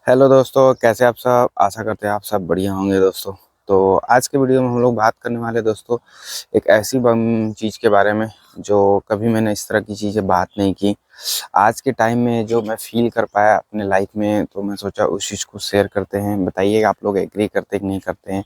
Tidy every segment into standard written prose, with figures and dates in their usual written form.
Hello दोस्तों, कैसे आप सब। आशा करते हैं आप सब बढ़िया होंगे दोस्तों। तो आज के वीडियो में हम लोग बात करने वाले दोस्तों एक ऐसी बम चीज़ के बारे में जो कभी मैंने इस तरह की चीज़ें बात नहीं की। आज के टाइम में जो मैं फील कर पाया अपने लाइफ में, तो मैं सोचा उस चीज़ को शेयर करते हैं। बताइए आप लोग एग्री करते हैं कि नहीं करते हैं।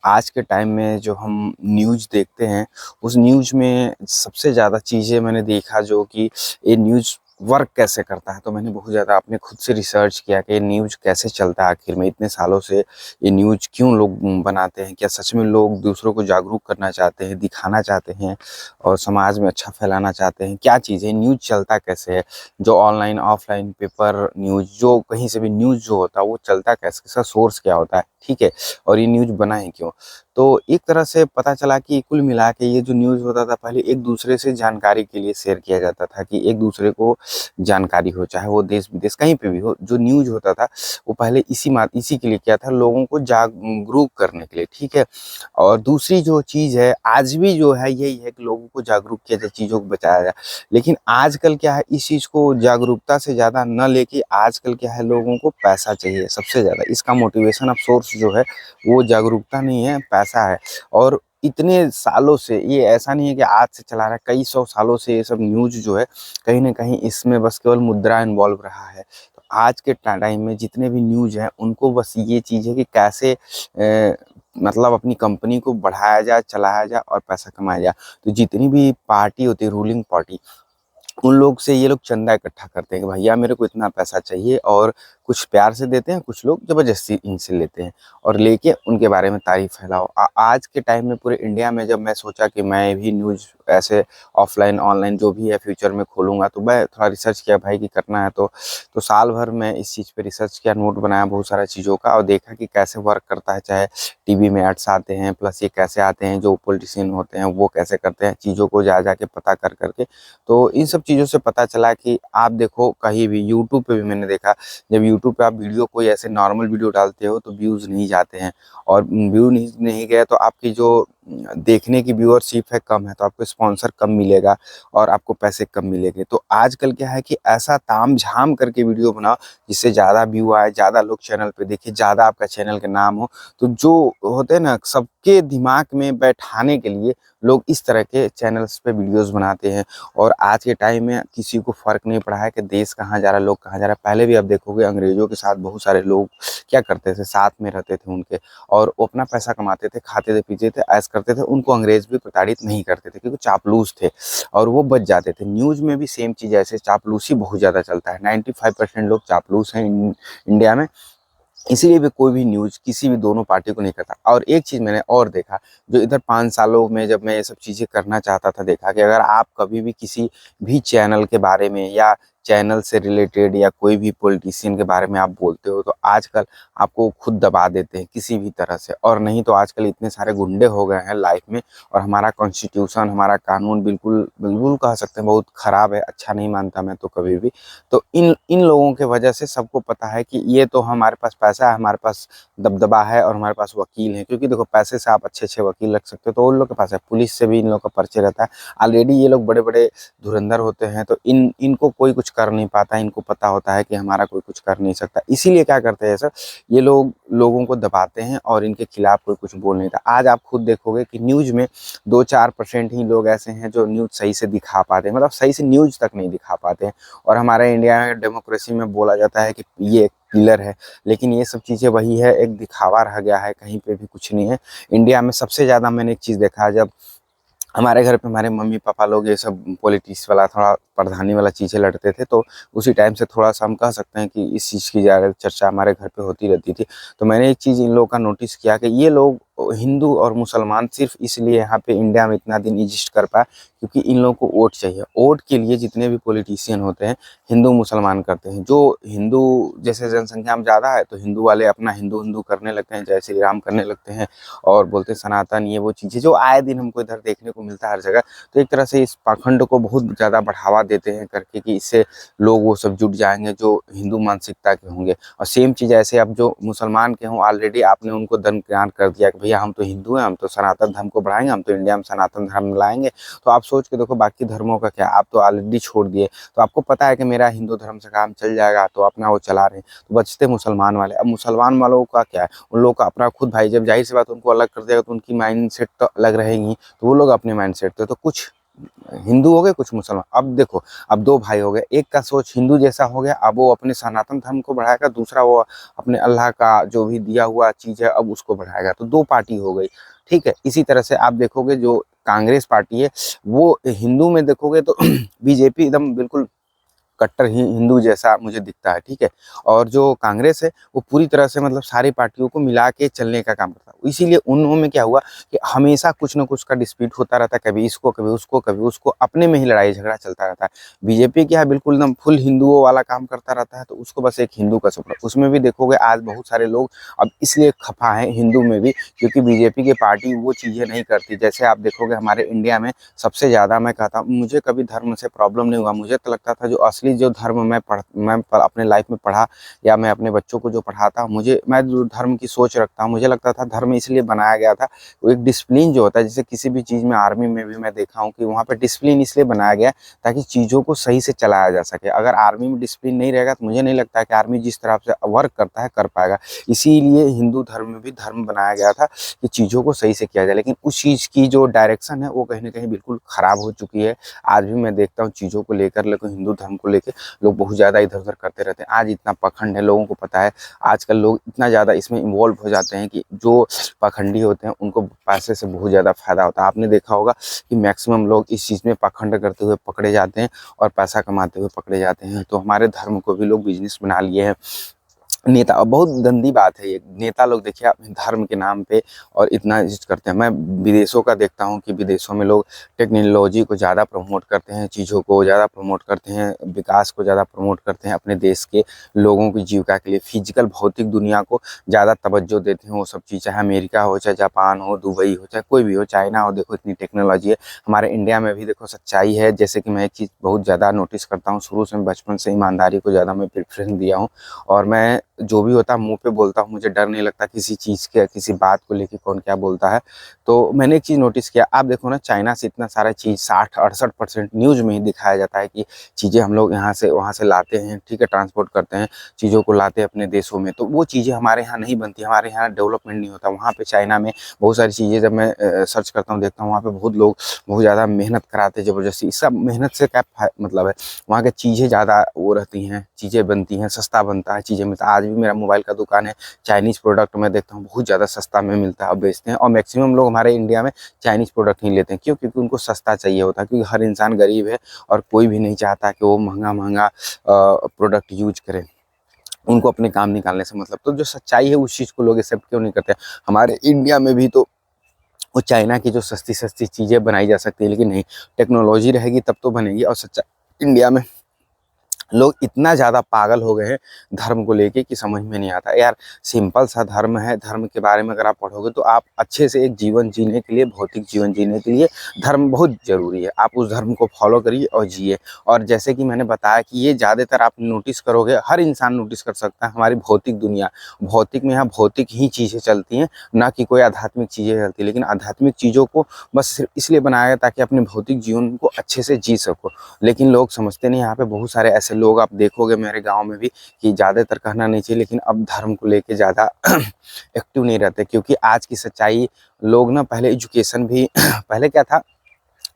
आज के टाइम में जो हम न्यूज़ देखते हैं, उस न्यूज़ में सबसे ज़्यादा चीज़ें मैंने देखा जो कि ये न्यूज़ वर्क कैसे करता है। तो मैंने बहुत ज़्यादा अपने खुद से रिसर्च किया कि ये न्यूज़ कैसे चलता है आखिर में, इतने सालों से ये न्यूज़ क्यों लोग बनाते हैं। क्या सच में लोग दूसरों को जागरूक करना चाहते हैं, दिखाना चाहते हैं और समाज में अच्छा फैलाना चाहते हैं। क्या चीज़ है, न्यूज़ चलता कैसे है। जो ऑनलाइन ऑफलाइन पेपर न्यूज़, जो कहीं से भी न्यूज़ जो होता है वो चलता कैसे, इसका सोर्स क्या होता है, ठीक है। और ये न्यूज़ बना है क्यों। तो एक तरह से पता चला कि कुल मिला के ये जो न्यूज़ होता था पहले एक दूसरे से जानकारी के लिए शेयर किया जाता था, कि एक दूसरे को जानकारी हो, चाहे वो देश विदेश कहीं पे भी हो। जो न्यूज़ होता था वो पहले इसी के लिए किया था, लोगों को जागरूक करने के लिए, ठीक है। और दूसरी जो चीज़ है आज भी जो है यही है कि लोगों को जागरूक किया जाए, चीज़ों को बचाया जाए। लेकिन आजकल क्या है, इस चीज़ को जागरूकता से ज़्यादा न लेके आजकल क्या है, लोगों को पैसा चाहिए सबसे ज़्यादा। इसका मोटिवेशन ऑफ सोर्स जो है वो जागरूकता नहीं है, पैसा है। और इतने सालों से ये ऐसा नहीं है कि आज से चला रहा है, कई सौ सालों से ये सब न्यूज़ जो है कहीं न कहीं इसमें बस केवल मुद्रा इन्वॉल्व रहा है। तो आज के टाइम में जितने भी न्यूज़ हैं उनको बस ये चीज़ है कि कैसे मतलब अपनी कंपनी को बढ़ाया जाए, चलाया जाए और पैसा कमाया जाए। तो जितनी भी पार्टी होती है, रूलिंग पार्टी, उन लोग से ये लोग चंदा इकट्ठा करते हैं कि भैया मेरे को इतना पैसा चाहिए, और कुछ प्यार से देते हैं, कुछ लोग ज़बरदस्ती इनसे लेते हैं और लेके उनके बारे में तारीफ़ फैलाओ। आज के टाइम में पूरे इंडिया में जब मैं सोचा कि मैं भी न्यूज़ ऐसे ऑफ़लाइन, ऑनलाइन जो भी है फ्यूचर में खोलूँगा, तो मैं थोड़ा रिसर्च किया भाई कि करना है तो साल भर में इस चीज़ पे रिसर्च किया, नोट बनाया बहुत सारा चीज़ों का और देखा कि कैसे वर्क करता है। चाहे टीवी में एड्स आते हैं, प्लस ये कैसे आते हैं, जो पॉलिटिशियन होते हैं वो कैसे करते हैं, चीज़ों को जा के पता कर के। तो इन सब चीज़ों से पता चला कि आप देखो कहीं भी यूट्यूब पे भी मैंने देखा, जब यूट्यूब पे आप वीडियो कोई ऐसे नॉर्मल वीडियो डालते हो तो व्यूज़ नहीं जाते हैं, और व्यू नहीं गए तो आपकी जो देखने की व्यूअरशिप है कम है, तो आपको स्पॉन्सर कम मिलेगा और आपको पैसे कम मिलेंगे। तो आजकल क्या है कि ऐसा ताम-झाम करके वीडियो बनाओ जिससे ज़्यादा व्यू आए, ज़्यादा लोग चैनल पे देखें, ज़्यादा आपका चैनल का नाम हो। तो जो होते हैं ना, सबके दिमाग में बैठाने के लिए लोग इस तरह के चैनल्स पे वीडियोज़ बनाते हैं। और आज के टाइम में किसी को फ़र्क नहीं पड़ा है कि देश कहाँ जा रहा है, लोग कहाँ जा रहा है। पहले भी आप देखोगे अंग्रेज़ों के साथ बहुत सारे लोग क्या करते थे, साथ में रहते थे उनके, और वो अपना पैसा कमाते थे, खाते थे, पीते थे, ऐश करते थे। उनको अंग्रेज़ भी प्रताड़ित नहीं करते थे क्योंकि चापलूस थे और वो बच जाते थे। न्यूज़ में भी सेम चीज़ ऐसे चापलूसी बहुत ज़्यादा चलता है। 95% लोग चापलूस हैं इंडिया में। इसीलिए भी कोई भी न्यूज़ किसी भी दोनों पार्टी को नहीं करता। और एक चीज़ मैंने और देखा, जो इधर 5 सालों में जब मैं ये सब चीज़ें करना चाहता था, देखा कि अगर आप कभी भी किसी भी चैनल के बारे में या चैनल से रिलेटेड या कोई भी पॉलिटिशियन के बारे में आप बोलते हो, तो आजकल आपको खुद दबा देते हैं किसी भी तरह से। और नहीं तो आजकल इतने सारे गुंडे हो गए हैं लाइफ में, और हमारा कॉन्स्टिट्यूशन, हमारा कानून बिल्कुल बिल्कुल कह सकते हैं बहुत ख़राब है, अच्छा नहीं मानता मैं तो कभी भी। तो इन इन लोगों के वजह से सबको पता है कि ये तो हमारे पास पैसा है, हमारे पास दबदबा है और हमारे पास वकील हैं, क्योंकि देखो पैसे से आप अच्छे-अच्छे वकील रख सकते हो, तो उन लोग के पास है। पुलिस से भी इन लोगों का परिचय रहता है। ऑलरेडी ये लोग बड़े-बड़े धुरंधर होते हैं, तो इनको कोई कुछ कर नहीं पाता, इनको पता होता है कि हमारा कोई कुछ कर नहीं सकता। इसीलिए क्या करते हैं सर, ये लोग लोगों को दबाते हैं और इनके खिलाफ कोई कुछ बोल नहीं रहा। आज आप खुद देखोगे कि न्यूज़ में 2-4% ही लोग ऐसे हैं जो न्यूज़ सही से दिखा पाते हैं, मतलब सही से न्यूज़ तक नहीं दिखा पाते हैं। और हमारे इंडिया में डेमोक्रेसी में बोला जाता है कि ये एक पिलर है, लेकिन ये सब चीज़ें वही है, एक दिखावा रह गया है, कहीं पे भी कुछ नहीं है। इंडिया में सबसे ज़्यादा मैंने एक चीज़ देखा है, जब हमारे घर पे हमारे मम्मी-पापा लोग ये सब पॉलिटिक्स वाला थोड़ा प्रधानी वाला चीज़ें लड़ते थे, तो उसी टाइम से थोड़ा-सा हम कह सकते हैं कि इस चीज़ की ज़्यादा चर्चा हमारे घर पे होती रहती थी। तो मैंने एक चीज़ इन लोगों का नोटिस किया कि ये लोग हिंदू और मुसलमान सिर्फ़ इसलिए यहाँ पे इंडिया में इतना दिन एग्ज़िस्ट कर पाए क्योंकि इन लोगों को वोट चाहिए। वोट के लिए जितने भी पॉलिटिशियन होते हैं, हिंदू-मुसलमान करते हैं। जो हिंदू जैसे जनसंख्या में ज़्यादा है, तो हिंदू वाले अपना हिंदू-हिंदू करने लगते हैं, जय श्री राम करने लगते हैं और बोलते हैं सनातन, ये वो चीज़ें जो आए दिन हमको इधर देखने को मिलता है हर जगह। तो एक तरह से इस पाखंड को बहुत ज़्यादा बढ़ावा देते हैं करके कि इससे लोग वो सब जुट जाएँगे जो हिंदू मानसिकता के होंगे। और सेम चीज़ ऐसे अब जो मुसलमान के हों, ऑलरेडी आपने उनको दरकिनार कर दिया कि भैया हम तो हिंदू हैं, हम तो सनातन धर्म को बढ़ाएंगे, हम तो इंडिया में सनातन धर्म लाएंगे। तो आप सोच के देखो बाकी धर्मों का क्या, आप तो ऑलरेडी छोड़ दिए। तो आपको पता है कि मेरा हिंदू धर्म से काम चल जाएगा, तो अपना वो चला रहे हैं। तो बचते मुसलमान वाले। अब मुसलमान वालों का क्या है, उन लोगों का अपना खुद भाई, जब जाहिर सी बात उनको अलग कर देगा तो उनकी माइंड सेट तो अलग रहेगी, तो वो लोग अपने माइंड सेट तो कुछ हिंदू हो गए, कुछ मुसलमान। अब देखो, अब दो भाई हो गए, एक का सोच हिंदू जैसा हो गया, अब वो अपने सनातन धर्म को बढ़ाएगा, दूसरा वो अपने अल्लाह का जो भी दिया हुआ चीज है अब उसको बढ़ाएगा, तो दो पार्टी हो गई। ठीक है, इसी तरह से आप देखोगे जो कांग्रेस पार्टी है वो हिंदू में देखोगे तो बीजेपी एकदम बिल्कुल कट्टर ही हिंदू जैसा मुझे दिखता है। ठीक है, और जो कांग्रेस है वो पूरी तरह से मतलब सारी पार्टियों को मिला के चलने का काम करता है। इसीलिए उन्होंने क्या हुआ कि हमेशा कुछ ना कुछ का डिस्प्यूट होता रहता है, कभी इसको कभी उसको कभी उसको, अपने में ही लड़ाई झगड़ा चलता रहता है। बीजेपी क्या है, बिल्कुल एकदम फुल हिंदुओं वाला काम करता रहता है, तो उसको बस एक हिंदू का सपोर्ट। उसमें भी देखोगे आज बहुत सारे लोग अब इसलिए खफा हैं हिंदू में भी, क्योंकि बीजेपी की पार्टी वो चीज़ें नहीं करती। जैसे आप देखोगे हमारे इंडिया में सबसे ज़्यादा, मैं कहता हूँ मुझे कभी धर्म से प्रॉब्लम नहीं हुआ, मुझे तो लगता था जो असली जो धर्म मैं अपने लाइफ में पढ़ा या मैं अपने बच्चों को जो पढ़ाता हूँ, मैं जो धर्म की सोच रखता हूँ, मुझे लगता था धर्म इसलिए बनाया गया था, वो एक डिसिप्लिन जो होता है, जैसे किसी भी चीज़ में, आर्मी में भी मैं देखा हूँ कि वहाँ पे डिसिप्लिन इसलिए बनाया गया है ताकि चीज़ों को सही से चलाया जा सके। अगर आर्मी में डिसिप्लिन नहीं रहेगा तो मुझे नहीं लगता है कि आर्मी जिस तरह से वर्क करता है कर पाएगा। इसीलिए हिंदू धर्म में भी धर्म बनाया गया था कि चीज़ों को सही से किया जाए, लेकिन उस चीज़ की जो डायरेक्शन है वो कहीं ना कहीं बिल्कुल ख़राब हो चुकी है। आज भी मैं देखता हूँ चीज़ों को लेकर, लेकिन हिंदू धर्म को लेकर लोग बहुत ज़्यादा इधर उधर करते रहते हैं। आज इतना पखंड है, लोगों को पता है, आजकल लोग इतना ज़्यादा इसमें इन्वॉल्व हो जाते हैं कि जो पखंडी होते हैं उनको पैसे से बहुत ज़्यादा फायदा होता है। आपने देखा होगा कि मैक्सिमम लोग इस चीज़ में पखंड करते हुए पकड़े जाते हैं और पैसा कमाते हुए पकड़े जाते हैं। तो हमारे धर्म को भी लोग बिजनेस बना लिए हैं। नेता, और बहुत गंदी बात है ये, नेता लोग देखिए अपने धर्म के नाम पे और इतना चीज करते हैं। मैं विदेशों का देखता हूँ कि विदेशों में लोग टेक्नोलॉजी को ज़्यादा प्रमोट करते हैं, चीज़ों को ज़्यादा प्रमोट करते हैं, विकास को ज़्यादा प्रमोट करते हैं, अपने देश के लोगों की जीविका के लिए फिजिकल भौतिक दुनिया को ज़्यादा तवज्जो देते हैं। वो सब चीज़, चाहे अमेरिका हो, चाहे जापान हो, दुबई हो, चाहे कोई भी हो, चाइना हो, देखो इतनी टेक्नोलॉजी है। हमारे इंडिया में भी देखो सच्चाई है। जैसे कि मैं एक चीज़ बहुत ज़्यादा नोटिस करता हूँ, शुरू से बचपन से ईमानदारी को ज़्यादा मैं प्रेफरेंस दिया हूँ, और मैं जो भी होता है मुंह पे बोलता हूँ, मुझे डर नहीं लगता किसी चीज़ के, किसी बात को लेके कौन क्या बोलता है। तो मैंने एक चीज़ नोटिस किया, आप देखो ना, चाइना से इतना सारा चीज़ 60-68% न्यूज़ में ही दिखाया जाता है कि चीज़ें हम लोग यहाँ से वहाँ से लाते हैं। ठीक है, ट्रांसपोर्ट करते हैं, चीज़ों को लाते हैं अपने देशों में, तो वो चीज़ें हमारे यहाँ नहीं बनती, हमारे यहाँ डेवलपमेंट नहीं होता। वहाँ पे चाइना में बहुत सारी चीज़ें जब मैं सर्च करता हूँ, देखता हूँ, वहाँ पे बहुत लोग बहुत ज़्यादा मेहनत कराते हैं ज़बरदस्ती। इस सब मेहनत से क्या मतलब है, वहाँ की चीज़ें ज़्यादा वो रहती हैं, चीज़ें बनती हैं, सस्ता बनता है, चीज़ें मिलता है। आज भी मेरा मोबाइल का दुकान है, चाइनीज़ प्रोडक्ट मैं देखता हूँ बहुत ज़्यादा सस्ता में मिलता है और बेचते हैं। और मैक्सिमम लोग हमारे इंडिया में चाइनीज़ प्रोडक्ट नहीं लेते हैं, क्यों? क्योंकि उनको सस्ता चाहिए होता है, क्योंकि हर इंसान गरीब है और कोई भी नहीं चाहता कि वो महंगा महंगा प्रोडक्ट यूज करें, उनको अपने काम निकालने से मतलब। तो जो सच्चाई है उस चीज़ को लोग एक्सेप्ट क्यों नहीं करते? हमारे इंडिया में भी तो वो चाइना की जो सस्ती सस्ती चीज़ें बनाई जा सकती है, लेकिन नहीं, टेक्नोलॉजी रहेगी तब तो बनेगी। और सच्चा इंडिया में लोग इतना ज़्यादा पागल हो गए हैं धर्म को लेके कि समझ में नहीं आता यार। सिंपल सा धर्म है, धर्म के बारे में अगर आप पढ़ोगे तो आप अच्छे से एक जीवन जीने के लिए, भौतिक जीवन जीने के लिए धर्म बहुत ज़रूरी है। आप उस धर्म को फॉलो करिए और जिए। और जैसे कि मैंने बताया कि ये ज़्यादातर आप नोटिस करोगे, हर इंसान नोटिस कर सकता है, हमारी भौतिक दुनिया, भौतिक में यहाँ भौतिक ही चीज़ें चलती हैं, ना कि कोई आध्यात्मिक चीज़ें चलती। लेकिन आध्यात्मिक चीज़ों को बस सिर्फ इसलिए बनाया गया ताकि अपने भौतिक जीवन को अच्छे से जी सको, लेकिन लोग समझते नहीं। यहाँ पे बहुत सारे ऐसे लोग आप देखोगे मेरे गांव में भी कि ज़्यादातर कहना नहीं चाहिए, लेकिन अब धर्म को लेके ज़्यादा एक्टिव नहीं रहते, क्योंकि आज की सच्चाई, लोग ना पहले एजुकेशन भी पहले क्या था,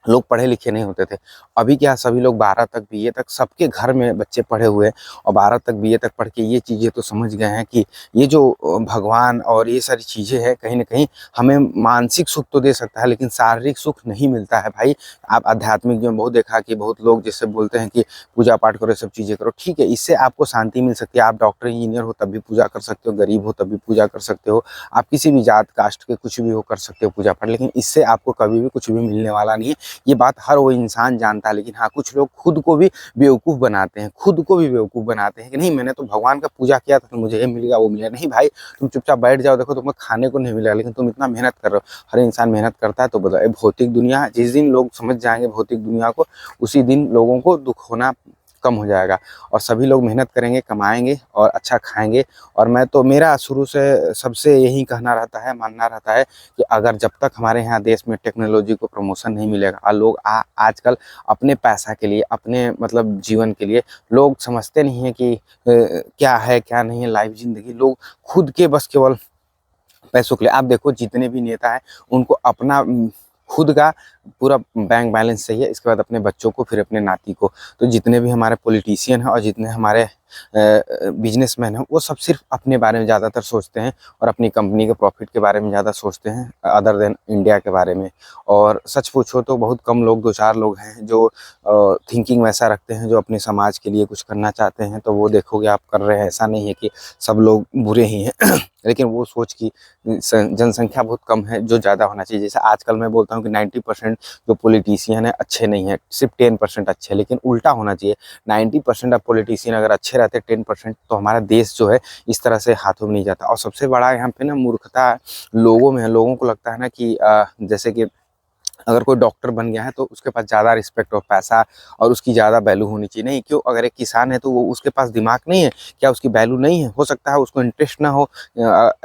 लोग पढ़े लिखे नहीं होते थे। अभी क्या, सभी लोग 12 तक बीए तक, सबके घर में बच्चे पढ़े हुए हैं, और 12 तक बीए तक पढ़ के ये चीज़ें तो समझ गए हैं कि ये जो भगवान और ये सारी चीज़ें हैं कहीं ना कहीं हमें मानसिक सुख तो दे सकता है, लेकिन शारीरिक सुख नहीं मिलता है भाई। आप आध्यात्मिक जो बहुत देखा कि बहुत लोग जैसे बोलते हैं कि पूजा पाठ करो, सब चीज़ें करो, ठीक है, इससे आपको शांति मिल सकती है। आप डॉक्टर इंजीनियर हो तब भी पूजा कर सकते हो, गरीब हो तब भी पूजा कर सकते हो, आप किसी भी जात कास्ट के कुछ भी हो कर सकते हो पूजा पाठ, लेकिन इससे आपको कभी भी कुछ भी मिलने वाला नहीं है। ये बात हर वो इंसान जानता है। लेकिन हाँ, कुछ लोग खुद को भी बेवकूफ़ बनाते हैं, खुद को भी बेवकूफ़ बनाते हैं कि नहीं, मैंने तो भगवान का पूजा किया था तो मुझे ये मिलेगा वो मिलेगा। नहीं भाई, तुम चुपचाप बैठ जाओ, देखो तुम्हें खाने को नहीं मिलेगा, लेकिन तुम इतना मेहनत कर रहे हो। हर इंसान मेहनत करता है। तो बताओ, भौतिक दुनिया, जिस दिन लोग समझ जाएंगे भौतिक दुनिया को, उसी दिन लोगों को दुख होना कम हो जाएगा और सभी लोग मेहनत करेंगे, कमाएंगे और अच्छा खाएंगे। और मैं तो मेरा शुरू से सबसे यही कहना रहता है, मानना रहता है कि अगर जब तक हमारे यहाँ देश में टेक्नोलॉजी को प्रमोशन नहीं मिलेगा और लोग आजकल अपने पैसा के लिए, अपने मतलब जीवन के लिए लोग समझते नहीं है कि क्या है क्या नहीं है लाइफ ज़िंदगी। लोग खुद के बस केवल पैसों के लिए, आप देखो जितने भी नेता हैं उनको अपना खुद का पूरा बैंक बैलेंस चाहिए, इसके बाद अपने बच्चों को, फिर अपने नाती को। तो जितने भी हमारे पॉलिटिशियन हैं और जितने हमारे बिजनेसमैन हैं वो सब सिर्फ अपने बारे में ज़्यादातर सोचते हैं और अपनी कंपनी के प्रॉफिट के बारे में ज़्यादा सोचते हैं अदर देन इंडिया के बारे में। और सच पूछो तो बहुत कम लोग, 2-4 लोग हैं जो थिंकिंग वैसा रखते हैं, जो अपने समाज के लिए कुछ करना चाहते हैं। तो वो देखोगे आप कर रहे हैं, ऐसा नहीं है कि सब लोग बुरे ही हैं लेकिन वो सोच की जनसंख्या बहुत कम है जो ज़्यादा होना चाहिए। जैसे आजकल मैं बोलता हूँ कि 90% जो पॉलिटिशियन है अच्छे नहीं है, सिर्फ 10% अच्छे, लेकिन उल्टा होना चाहिए। 90% ऑफ पॉलिटिशियन अगर अच्छे रहते 10%, तो हमारा देश जो है इस तरह से हाथों में नहीं जाता। और सबसे बड़ा यहाँ पे ना मूर्खता लोगों में है। लोगों को लगता है ना कि जैसे कि अगर कोई डॉक्टर बन गया है तो उसके पास ज़्यादा रिस्पेक्ट और पैसा और उसकी ज़्यादा वैल्यू होनी चाहिए। नहीं, क्यों? अगर एक किसान है तो वो उसके पास दिमाग नहीं है, क्या उसकी वैल्यू नहीं है? हो सकता है उसको इंटरेस्ट ना हो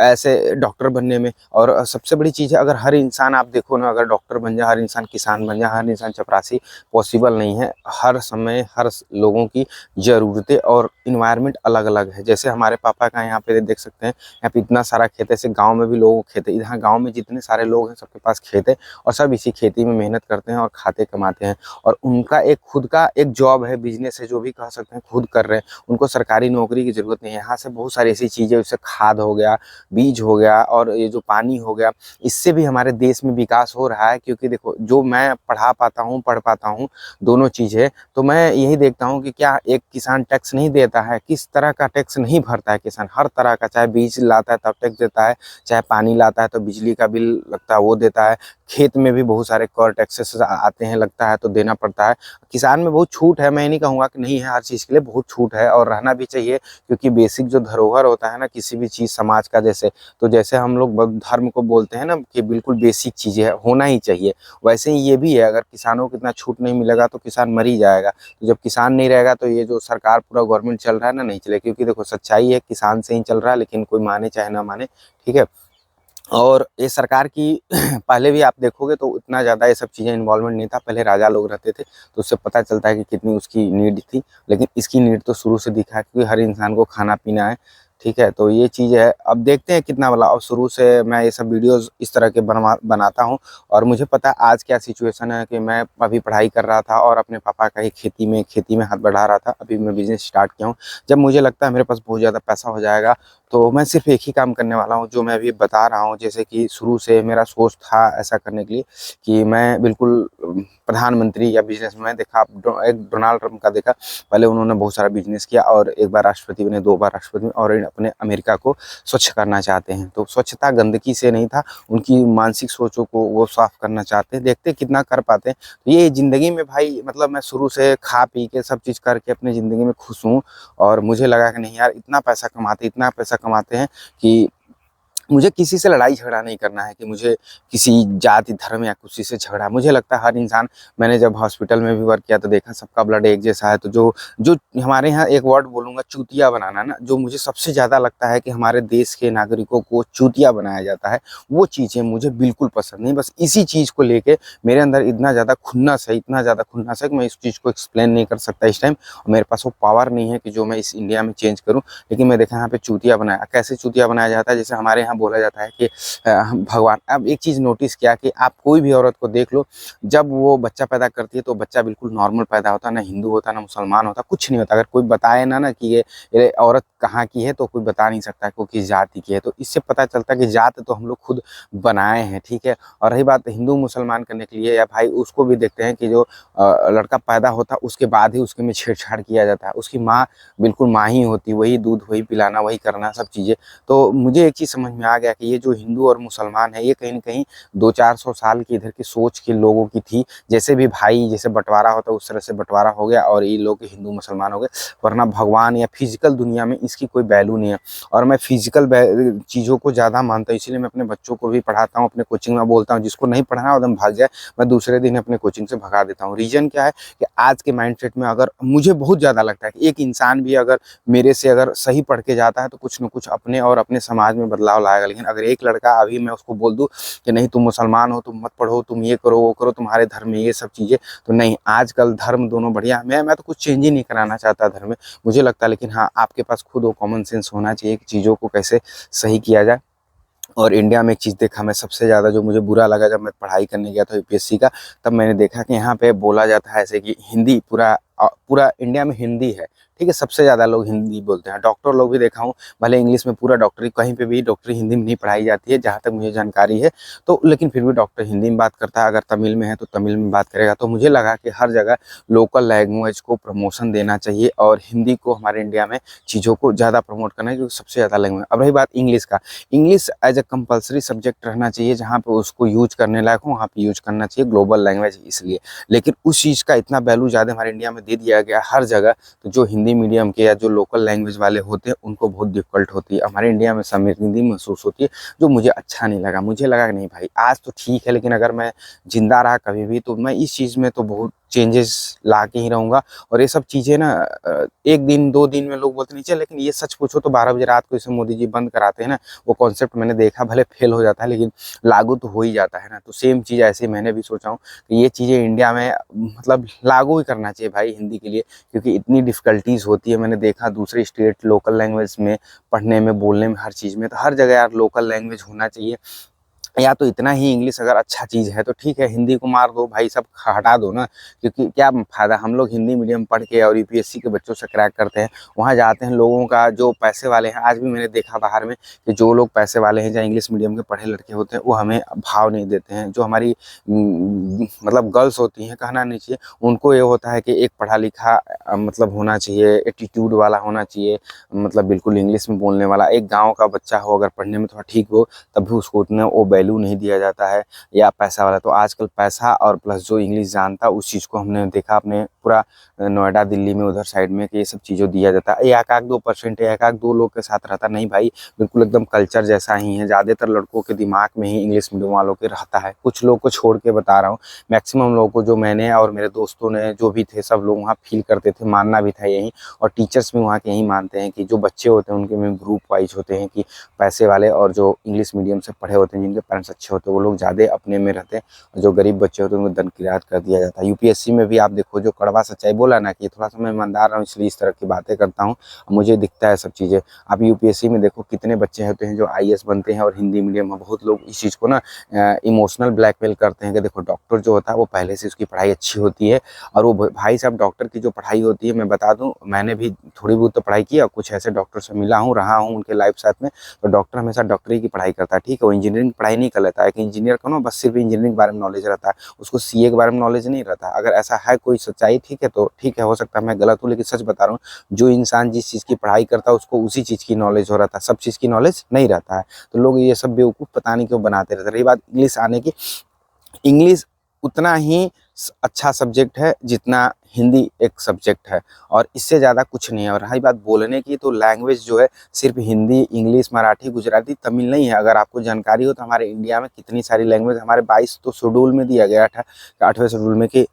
ऐसे डॉक्टर बनने में। और सबसे बड़ी चीज़ है, अगर हर इंसान आप देखो ना, अगर डॉक्टर बन जाए, हर इंसान किसान बन जाए, हर इंसान चपरासी, पॉसिबल नहीं है। हर समय हर लोगों की ज़रूरतें और इन्वायरमेंट अलग अलग है। जैसे हमारे पापा का यहाँ पे देख सकते हैं, यहाँ पे इतना सारा खेत है। ऐसे गाँव में भी लोगों को खेत है। यहाँ गाँव में जितने सारे लोग हैं सबके पास खेत है और सब इसी खेती में मेहनत करते हैं और खाते कमाते हैं। और उनका एक खुद का एक जॉब है, बिजनेस है, जो भी कह सकते हैं, खुद कर रहे हैं। उनको सरकारी नौकरी की ज़रूरत नहीं है। यहाँ से बहुत सारी ऐसी चीज़ें, जैसे खाद हो गया, बीज हो गया और ये जो पानी हो गया, इससे भी हमारे देश में विकास हो रहा है। क्योंकि देखो, जो मैं पढ़ा पाता हूँ, पढ़ पाता हूँ, दोनों चीज़ है, तो मैं यही देखता हूँ कि क्या एक किसान टैक्स नहीं देता है? किस तरह का टैक्स नहीं भरता है किसान? हर तरह का, चाहे बीज लाता है तब टैक्स देता है, चाहे पानी लाता है तो बिजली का बिल लगता है वो देता है, खेत में भी बहुत सारे कर टैक्सेस आते हैं, लगता है तो देना पड़ता है। किसान में बहुत छूट है, मैं नहीं कहूँगा कि नहीं है, हर चीज़ के लिए बहुत छूट है और रहना भी चाहिए। क्योंकि बेसिक जो धरोहर होता है ना किसी भी चीज़ समाज का, जैसे तो जैसे हम लोग धर्म को बोलते हैं ना कि बिल्कुल बेसिक चीज़ें है, होना ही चाहिए, वैसे ही ये भी है। अगर किसानों को इतना छूट नहीं मिलेगा तो किसान मर ही जाएगा। तो जब किसान नहीं रहेगा तो ये जो सरकार पूरा गवर्नमेंट चल रहा है ना, नहीं चले। क्योंकि देखो सच्चाई है, किसान से ही चल रहा है, लेकिन कोई माने चाहे ना माने, ठीक है। और ये सरकार की पहले भी आप देखोगे तो इतना ज़्यादा ये सब चीज़ें इन्वॉल्वमेंट नहीं था। पहले राजा लोग रहते थे तो उससे पता चलता है कि कितनी उसकी नीड थी। लेकिन इसकी नीड तो शुरू से दिखा है, क्योंकि हर इंसान को खाना पीना है, ठीक है। तो ये चीज़ है, अब देखते हैं कितना भला। और शुरू से मैं ये सब वीडियोज़ इस तरह के बनाता हूँ। और मुझे पता है आज क्या सिचुएशन है, कि मैं अभी पढ़ाई कर रहा था और अपने पापा का ही खेती में हाथ बढ़ा रहा था। अभी मैं बिज़नेस स्टार्ट किया हूँ। जब मुझे लगता है मेरे पास बहुत ज़्यादा पैसा हो जाएगा तो मैं सिर्फ एक ही काम करने वाला हूँ, जो मैं अभी बता रहा हूँ। जैसे कि शुरू से मेरा सोच था ऐसा करने के लिए कि मैं बिल्कुल प्रधानमंत्री या बिजनेसमैन, देखा आप एक डोनाल्ड ट्रंप का देखा, पहले उन्होंने बहुत सारा बिजनेस किया और एक बार राष्ट्रपति बने, 2 बार राष्ट्रपति बने, और अपने अमेरिका को स्वच्छ करना चाहते हैं। तो स्वच्छता गंदगी से नहीं था, उनकी मानसिक सोचों को वो साफ करना चाहते हैं। देखते कितना कर पाते हैं। तो ये ज़िंदगी में भाई, मतलब मैं शुरू से खा पी के सब चीज़ करके अपनी ज़िंदगी में खुश हूँ। और मुझे लगा कि नहीं यार, इतना पैसा कमाते हैं कि मुझे किसी से लड़ाई झगड़ा नहीं करना है, कि मुझे किसी जाति धर्म या किसी से झगड़ा। मुझे लगता है हर इंसान, मैंने जब हॉस्पिटल में भी वर्क किया तो देखा सबका ब्लड एक जैसा है। तो जो जो हमारे यहाँ एक वर्ड बोलूँगा, चूतिया बनाना ना, जो मुझे सबसे ज़्यादा लगता है कि हमारे देश के नागरिकों को चूतिया बनाया जाता है, वो चीज़ें मुझे बिल्कुल पसंद नहीं। बस इसी चीज़ को लेके मेरे अंदर इतना ज़्यादा खुन्नस है, इतना ज़्यादा खुन्नस है कि मैं इस चीज़ को एक्सप्लेन नहीं कर सकता इस टाइम। मेरे पास वो पावर नहीं है कि जो मैं इस इंडिया में चेंज करूँ। लेकिन मैं देखा यहाँ पे चूतिया बनाया, कैसे चूतिया बनाया जाता है। जैसे हमारे यहाँ बोला जाता है कि भगवान, अब एक चीज़ नोटिस किया कि आप कोई भी औरत को देख लो, जब वो बच्चा पैदा करती है तो बच्चा बिल्कुल नॉर्मल पैदा होता है, ना हिंदू होता, ना मुसलमान होता, कुछ नहीं होता। अगर कोई बताए ना कि ये औरत कहाँ की है, तो कोई बता नहीं सकता कि वो किस जाति की है। तो इससे पता चलता है कि जात तो हम लोग खुद बनाए हैं, ठीक है। और रही बात हिंदू मुसलमान करने के लिए, या भाई उसको भी देखते हैं कि जो लड़का पैदा होता उसके बाद ही उसके में छेड़छाड़ किया जाता है। उसकी माँ बिल्कुल माँ ही होती, वही दूध वही पिलाना, वही करना, सब चीज़ें। तो मुझे एक चीज़ समझ में में आ गया कि ये जो हिंदू और मुसलमान है ये कहीं न कहीं 200-400 साल की इधर की सोच के लोगों की थी। जैसे भी भाई जैसे बँटवारा होता है उस तरह से बँटवारा हो गया और ये लोग हिंदू मुसलमान हो गए, वरना भगवान या फिज़िकल दुनिया में इसकी कोई वैल्यू नहीं है। और मैं फिज़िकल चीज़ों को ज़्यादा मानता हूँ, इसीलिए मैं अपने बच्चों को भी पढ़ाता हूँ, अपने कोचिंग में बोलता हूँ जिसको नहीं पढ़ना है एकदम भाग जाए, मैं दूसरे दिन अपने कोचिंग से भगा देता हूँ। रीज़न क्या है कि आज के माइंडसेट में अगर मुझे बहुत ज़्यादा लगता है कि एक इंसान भी अगर मेरे से अगर सही पढ़ के जाता है तो कुछ न कुछ अपने और अपने समाज में बदलाव लाएगा। लेकिन अगर एक लड़का अभी मैं उसको बोल दूँ कि नहीं तुम मुसलमान हो, तुम मत पढ़ो, तुम ये करो, वो करो, तुम्हारे धर्म में ये सब चीज़ें, तो नहीं, आजकल धर्म दोनों बढ़िया है। मैं तो कुछ चेंज ही नहीं कराना चाहता धर्म में, मुझे लगता है। लेकिन हाँ, आपके पास खुद वो कॉमन सेंस होना चाहिए कि चीज़ों को कैसे सही किया जाए। और इंडिया में एक चीज़ देखा मैं सबसे ज़्यादा जो मुझे बुरा लगा जब मैं पढ़ाई करने गया था यूपीएससी का, तब मैंने देखा कि यहाँ पे बोला जाता है ऐसे कि हिंदी पूरा इंडिया में हिंदी है, ठीक है? सबसे ज़्यादा लोग हिंदी बोलते हैं। डॉक्टर लोग भी देखा हूँ, भले इंग्लिश में पूरा डॉक्टरी, कहीं पे भी डॉक्टरी हिंदी में नहीं पढ़ाई जाती है, जहाँ तक मुझे जानकारी है। तो लेकिन फिर भी डॉक्टर हिंदी में बात करता है, अगर तमिल में है तो तमिल में बात करेगा। तो मुझे लगा कि हर जगह लोकल लैंग्वेज को प्रमोशन देना चाहिए और हिंदी को हमारे इंडिया में चीज़ों को ज़्यादा प्रमोट करना है, क्योंकि सबसे ज़्यादा लैंग्वेज। अब रही बात इंग्लिश का, English as a compulsory subject रहना चाहिए, जहाँ पे उसको यूज करने लायक हो वहाँ पे यूज करना चाहिए, ग्लोबल लैंग्वेज इसलिए। लेकिन उस चीज़ का इतना वैल्यू ज़्यादा हमारे इंडिया में दे दिया गया हर जगह, तो जो हिंदी मीडियम के या जो लोकल लैंग्वेज वाले होते हैं उनको बहुत डिफ़िकल्ट होती है। हमारे इंडिया में शर्मिंदगी महसूस होती है, जो मुझे अच्छा नहीं लगा। मुझे लगा कि नहीं भाई, आज तो ठीक है, लेकिन अगर मैं ज़िंदा रहा कभी भी तो मैं इस चीज़ में तो बहुत चेंजेस ला के ही रहूँगा। और ये सब चीज़ें ना 1 दिन 2 दिन में लोग बोलते नहीं चल, लेकिन ये सच पूछो तो 12 बजे रात को इसे मोदी जी बंद कराते हैं ना, वो कॉन्सेप्ट मैंने देखा, भले फेल हो जाता है लेकिन लागू तो हो ही जाता है ना। तो सेम चीज़ ऐसे मैंने भी सोचा हूँ कि ये चीज़ें इंडिया में मतलब लागू ही करना चाहिए भाई हिंदी के लिए, क्योंकि इतनी डिफ़िकल्टीज़ होती है। मैंने देखा दूसरे स्टेट लोकल लैंग्वेज में पढ़ने में, बोलने में, हर चीज़ में, तो हर जगह यार लोकल लैंग्वेज होना चाहिए। या तो इतना ही इंग्लिश अगर अच्छा चीज़ है तो ठीक है, हिंदी को मार दो भाई, सब हटा दो ना, क्योंकि क्या फ़ायदा। हम लोग हिंदी मीडियम पढ़ के और यूपीएससी के बच्चों से क्रैक करते हैं, वहाँ जाते हैं लोगों का जो पैसे वाले हैं। आज भी मैंने देखा बाहर में कि जो लोग पैसे वाले हैं, जहाँ इंग्लिश मीडियम के पढ़े लड़के होते हैं, वो हमें भाव नहीं देते हैं। जो हमारी मतलब गर्ल्स होती हैं, कहना नहीं चाहिए, उनको ये होता है कि एक पढ़ा लिखा मतलब होना चाहिए, एटीट्यूड वाला होना चाहिए, मतलब बिल्कुल इंग्लिश में बोलने वाला। एक गाँव का बच्चा हो अगर पढ़ने में थोड़ा ठीक हो, तब भी उसको उतना वो वैल्यू नहीं दिया जाता है, या पैसा वाला। तो आजकल पैसा और प्लस जो इंग्लिश जानता, उस चीज़ को हमने देखा अपने पूरा नोएडा दिल्ली में उधर साइड में कि ये सब चीज़ों दिया जाता है। एक आध 2% एक आध 2 लोग के साथ रहता नहीं भाई, बिल्कुल एकदम कल्चर जैसा ही है। ज़्यादातर लड़कों के दिमाग में ही इंग्लिश मीडियम वालों के रहता है। कुछ लोग को छोड़ के बता रहा हूँ, मैक्सिमम लोगों को जो मैंने और मेरे दोस्तों ने जो भी थे सब लोग वहाँ फील करते थे, मानना भी था यही। और टीचर्स भी वहाँ के यही मानते हैं कि जो बच्चे होते हैं उनके में ग्रुप वाइज होते हैं कि पैसे वाले और जो इंग्लिश मीडियम से पढ़े होते हैं, जिनके पेरेंट्स अच्छे होते हैं, वो लोग ज़्यादा अपने में रहते हैं, और जो गरीब बच्चे होते हैं उनको दरकिरार कर दिया जाता है। यूपीएससी में भी आप देखो, जो कड़वा सच्चाई बोला ना, कि थोड़ा सा मैं ईमानदार रहा हूँ इसलिए इस तरह की बातें करता हूँ, मुझे दिखता है सब चीज़ें। आप यूपीएससी में देखो कितने बच्चे होते हैं जो आईएएस बनते हैं, और हिंदी मीडियम में बहुत लोग इस चीज़ को ना इमोशनल ब्लैकमेल करते हैं कि देखो डॉक्टर जो होता है वो पहले से उसकी पढ़ाई अच्छी होती है, और वो भाई साहब डॉक्टर की जो पढ़ाई होती है, मैं बता दूं, मैंने भी थोड़ी बहुत तो पढ़ाई की और कुछ ऐसे डॉक्टर से मिला हूँ, रहा हूँ उनके लाइफ साथ में। तो डॉक्टर हमेशा डॉक्टरी की पढ़ाई करता है, ठीक है, वो इंजीनियरिंग की पढ़ाई नहीं कर लेता है। कि इंजीनियर को ना बस सिर्फ इंजीनियरिंग के बारे में नॉलेज रहता है, उसको सीए के बारे में नॉलेज नहीं रहता। अगर ऐसा है कोई सच्चाई, ठीक है, तो ठीक है, हो सकता है मैं गलत हूँ, लेकिन सच बता रहा हूँ, जो इंसान जिस चीज़ की पढ़ाई करता है उसको उसी चीज़ की नॉलेज हो रहता है, सब चीज़ की नॉलेज नहीं रहता है। तो लोग ये सब बेवकूफ़ पता नहीं क्यों बनाते रहते हैं। रही बात इंग्लिश आने की, इंग्लिश उतना ही अच्छा सब्जेक्ट है जितना हिंदी एक सब्जेक्ट है, और इससे ज़्यादा कुछ नहीं है। और रही बात बोलने की, तो लैंग्वेज जो है सिर्फ हिंदी, इंग्लिश, मराठी, गुजराती, तमिल नहीं है। अगर आपको जानकारी हो तो हमारे इंडिया में कितनी सारी लैंग्वेज, हमारे 22 तो शेड्यूल में दिया गया था, 8वें शेड्यूल में कि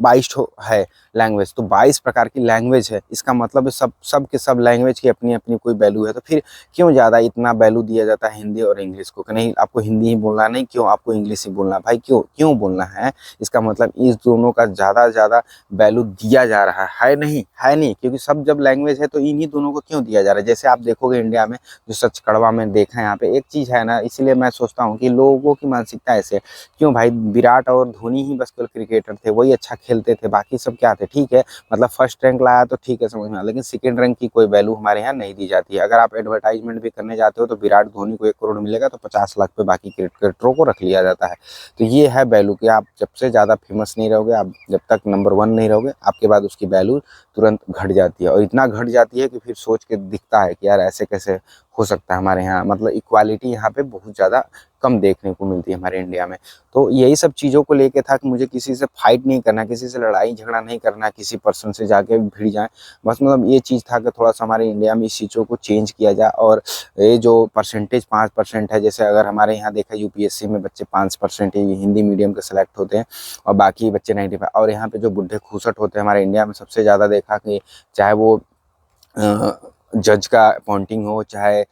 22 है लैंग्वेज, तो 22 प्रकार की लैंग्वेज है। इसका मतलब है सब के सब लैंग्वेज की अपनी अपनी कोई वैल्यू है। तो फिर क्यों ज़्यादा इतना वैल्यू दिया जाता है हिंदी और इंग्लिश को, कि नहीं आपको हिंदी ही बोलना, नहीं क्यों आपको इंग्लिश ही बोलना, भाई क्यों बोलना है? इसका मतलब इस दोनों का ज़्यादा वैल्यू दिया जा रहा है नहीं, क्योंकि सब जब लैंग्वेज है तो इन्हीं दोनों को क्यों दिया जा रहा है? जैसे आप देखोगे इंडिया में जो सच कड़वा में देखा है यहाँ पे एक चीज़ है ना, इसीलिए मैं सोचता हूँ कि लोगों की मानसिकता ऐसे है। क्यों भाई, विराट और धोनी ही बस केवल क्रिकेटर थे, वही अच्छा खेलते थे, बाकी सब क्या थे? ठीक है, मतलब फर्स्ट रैंक लाया तो ठीक है, समझ में आया, लेकिन सेकंड रैंक की कोई वैल्यू हमारे यहाँ नहीं दी जाती है। अगर आप एडवर्टाइजमेंट भी करने जाते हो तो विराट धोनी को 1 करोड़ मिलेगा तो 50 लाख पे बाकी क्रिकेटरों को रख लिया जाता है। तो ये है वैल्यू कि आप जब से ज़्यादा फेमस नहीं रहोगे, आप जब तक नंबर 1 नहीं रहोगे, आपके बाद उसकी वैल्यू तुरंत घट जाती है, और इतना घट जाती है कि फिर सोच के दिखता है कि यार ऐसे कैसे हो सकता है हमारे यहाँ। मतलब इक्वालिटी यहाँ पे बहुत ज़्यादा कम देखने को मिलती है हमारे इंडिया में। तो यही सब चीज़ों को लेके था कि मुझे किसी से फाइट नहीं करना, किसी से लड़ाई झगड़ा नहीं करना, किसी पर्सन से जाके भिड़ जाए। बस मतलब ये चीज़ था कि थोड़ा सा हमारे इंडिया में इस चीज़ों को चेंज किया जाए। और ये जो परसेंटेज 5% है, जैसे अगर हमारे यहाँ देखा यूपीएससी में बच्चे 5% ही हिंदी मीडियम के सेलेक्ट होते हैं और बाकी बच्चे 95। और यहाँ पे जो बुढ़े खूसट होते हैं हमारे इंडिया में सबसे ज़्यादा देखा कि चाहे वो जज का अपॉइंटिंग हो, चाहे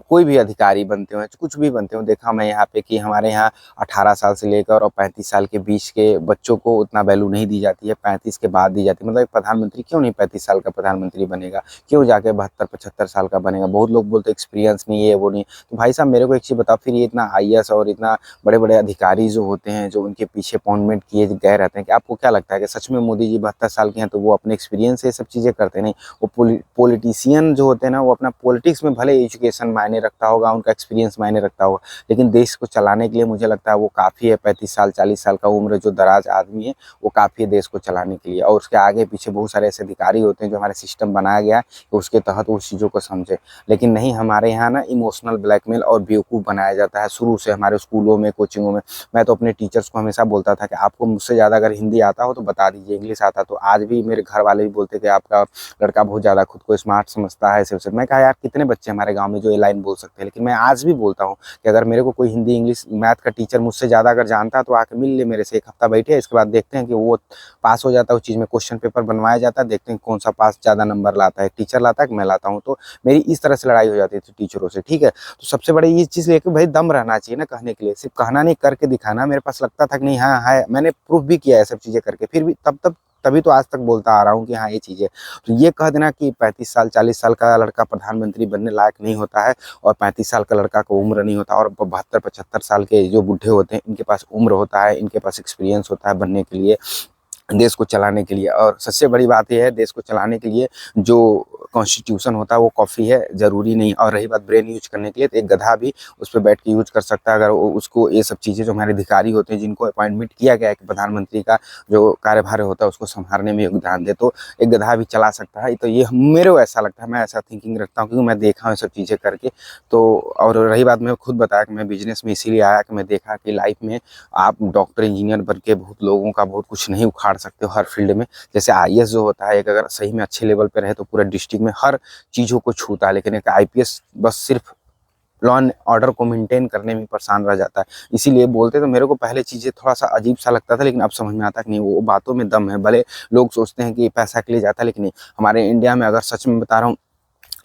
कोई भी अधिकारी बनते हो, कुछ भी बनते हो, देखा मैं यहाँ पे कि हमारे यहाँ 18 साल से लेकर और 35 साल के बीच के बच्चों को उतना वैल्यू नहीं दी जाती है, 35 के बाद दी जाती है। मतलब एक प्रधानमंत्री क्यों नहीं 35 साल का प्रधानमंत्री बनेगा, क्यों जाके 72-75 साल का बनेगा। बहुत लोग बोलते एक्सपीरियंस नहीं है, वो नहीं। तो भाई साहब मेरे को एक चीज़ बताओ, फिर ये इतना आईएएस और इतना बड़े बड़े अधिकारी जो होते हैं, जो उनके पीछे अपॉइंटमेंट किए गए रहते हैं, कि आपको क्या लगता है कि सच में मोदी जी 72 साल के हैं तो वो अपने एक्सपीरियंस से ये सब चीज़ें करते नहीं? वो पॉलिटिशियन जो होते हैं ना, वो अपना पॉलिटिक्स में भले एजुकेशन मायने रखता होगा, उनका एक्सपीरियंस मायने रखता होगा, लेकिन देश को चलाने के लिए मुझे लगता है वो काफ़ी है। 35 साल 40 साल का उम्र जो दराज आदमी है, वो काफ़ी है देश को चलाने के लिए। और उसके आगे पीछे बहुत सारे ऐसे अधिकारी होते हैं जो हमारे सिस्टम बनाया गया है कि उसके तहत उस चीज़ों को समझे। लेकिन नहीं, हमारे यहाँ ना इमोशनल ब्लैकमेल और बेवकूफ़ बनाया जाता है शुरू से हमारे स्कूलों में, कोचिंगों में। मैं तो अपने टीचर्स को हमेशा बोलता था कि आपको मुझसे ज़्यादा अगर हिंदी आता हो तो बता दीजिए, इंग्लिश आता तो। आज भी मेरे घर वाले भी बोलते कि आपका लड़का बहुत ज़्यादा खुद को स्मार्ट समझता है, ऐसे। मैं कहा यार कितने बच्चे हमारे गांव में जो ये लाइन बोल सकते हैं, लेकिन मैं आज भी बोलता हूँ कि अगर मेरे को कोई हिंदी इंग्लिश मैथ का टीचर मुझसे ज़्यादा अगर जानता है तो आके मिल ले मेरे से, एक हफ्ता बैठे, इसके बाद देखते हैं कि वो पास हो जाता है उस चीज़ में। क्वेश्चन पेपर बनवाया जाता है, देखते हैं कौन सा पास ज़्यादा नंबर लाता है, टीचर लाता है कि मैं लाता हूँ। तो मेरी इस तरह से लड़ाई हो जाती थी टीचरों से, ठीक है। तो सबसे बड़ी ये चीज़ लेके भाई दम रहना चाहिए ना कहने के लिए, सिर्फ कहना नहीं करके दिखाना। मेरे पास लगता था कि नहीं, हाँ है, मैंने प्रूफ भी किया है सब चीज़ें करके, फिर भी तभी तो आज तक बोलता आ रहा हूँ कि हाँ ये चीज़ है। तो ये कह देना कि 35 साल 40 साल का लड़का प्रधानमंत्री बनने लायक नहीं होता है और 35 साल का लड़का को उम्र नहीं होता, और 72-75 साल के जो बूढ़े होते हैं इनके पास उम्र होता है, इनके पास एक्सपीरियंस होता है बनने के लिए, देश को चलाने के लिए। और सबसे बड़ी बात यह है, देश को चलाने के लिए जो कॉन्स्टिट्यूशन होता है वो काफ़ी है, ज़रूरी नहीं। और रही बात ब्रेन यूज करने के लिए, तो एक गधा भी उस पर बैठ के यूज कर सकता है, अगर उसको ये सब चीज़ें, जो हमारे अधिकारी होते हैं जिनको अपॉइंटमेंट किया गया है कि प्रधानमंत्री का जो कार्यभार होता है उसको संभालने में योगदान दे, तो एक गधा भी चला सकता है। तो ये मेरे को ऐसा लगता है, मैं ऐसा थिंकिंग रखता हूँ, क्योंकि मैं देखा हूँ सब चीज़ें करके। तो और रही बात, मैं खुद बताया कि मैं बिजनेस में इसीलिए आया कि मैं देखा कि लाइफ में आप डॉक्टर इंजीनियर बन के बहुत लोगों का बहुत कुछ नहीं उखाड़ सकते हो हर फील्ड में। जैसे आईएएस जो होता है, एक अगर सही में अच्छे लेवल पे रहे तो पूरे डिस्ट्रिक्ट में हर चीज़ों को छूता है, लेकिन एक आईपीएस बस सिर्फ लॉ एंड ऑर्डर को मेंटेन करने में परेशान रह जाता है। इसीलिए बोलते तो मेरे को पहले चीज़ें थोड़ा सा अजीब सा लगता था, लेकिन अब समझ में आता है कि नहीं, वो बातों में दम है। भले लोग सोचते हैं कि पैसा के लिए जाता है, लेकिन नहीं, हमारे इंडिया में अगर सच में बता रहा हूँ,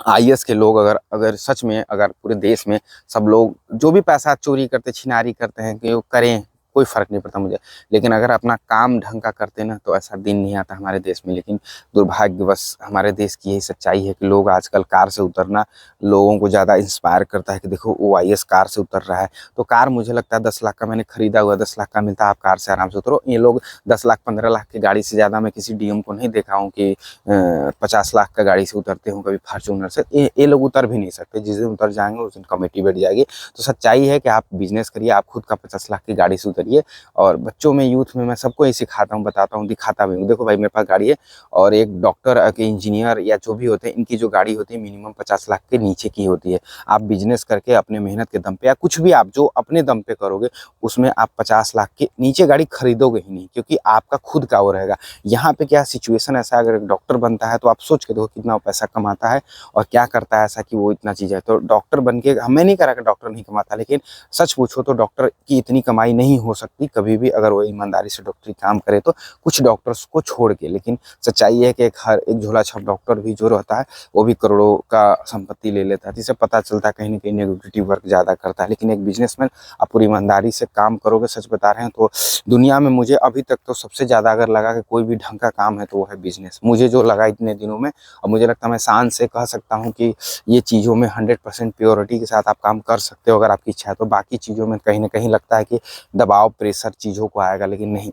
आईएएस के लोग अगर अगर सच में, अगर पूरे देश में सब लोग जो भी पैसा चोरी करते, छिनारी करते हैं, कि वो करें, कोई फ़र्क नहीं पड़ता मुझे। लेकिन अगर अपना काम ढंग का करते ना, तो ऐसा दिन नहीं आता हमारे देश में। लेकिन दुर्भाग्यवश हमारे देश की यही सच्चाई है कि लोग आजकल कार से उतरना लोगों को ज़्यादा इंस्पायर करता है कि देखो वो आईएएस कार से उतर रहा है। तो कार मुझे लगता है 10 लाख का मैंने खरीदा हुआ, 10 लाख का मिलता है, आप कार से आराम से उतरो। ये लोग 10 लाख 15 लाख की गाड़ी से ज़्यादा मैं किसी डीएम को नहीं देखा हूँ कि 50 लाख का गाड़ी से उतरते हूँ, कभी फॉर्च्यूनर से। ये लोग उतर भी नहीं सकते। जिस दिन उतर जाएंगे उस दिन कमेटी बैठ जाएगी। तो सच्चाई है कि आप बिजनेस करिए, आप खुद का 50 लाख की गाड़ी से उतरिए। और बच्चों में, यूथ में मैं सबको ये सिखाता हूँ, बताता हूँ, दिखाता भी हूँ। देखो भाई मेरे पास गाड़ी है, और एक डॉक्टर के इंजीनियर या जो भी होते हैं, इनकी जो गाड़ी होती है मिनिमम 50 लाख के नीचे की होती है। आप बिजनेस करके अपने मेहनत के दम पे, या कुछ भी आप जो अपने दम पे करोगे, उसमें आप 50 लाख के नीचे गाड़ी खरीदोगे ही नहीं, क्योंकि आपका खुद का वो रहेगा। यहाँ पे क्या सिचुएशन ऐसा है, अगर एक डॉक्टर बनता है तो आप सोच के देखो कितना पैसा कमाता है और क्या करता है ऐसा कि वो इतना चीज़ है। तो डॉक्टर बन के, मैं नहीं कह रहा कि डॉक्टर नहीं कमाता, लेकिन सच पूछो तो डॉक्टर की इतनी कमाई नहीं हो सकती कभी भी, अगर वो ईमानदारी से डॉक्टरी काम करे तो, कुछ डॉक्टर्स को छोड़ के। लेकिन सच्चाई है कि एक झोला छाप डॉक्टर भी जो रहता है वो भी करोड़ों का संपत्ति ले लेता है, जिससे पता चलता है कहीं ना कहीं नेगेटिव वर्क ज़्यादा करता है। लेकिन एक बिजनेसमैन, आप पूरी ईमानदारी से काम करोगे, सच बता रहे हैं, तो दुनिया में मुझे अभी तक तो सबसे ज़्यादा अगर लगा कि कोई भी ढंग का काम है तो वो है बिजनेस। मुझे जो लगा इतने दिनों में, और मुझे लगता है मैं शान से कह सकता हूँ कि ये चीज़ों में 100% प्योरिटी के साथ आप काम कर सकते हो अगर आपकी इच्छा है। तो बाकी चीज़ों में कहीं ना कहीं लगता है कि दबाव, प्रेशर चीज़ों को आएगा, लेकिन नहीं,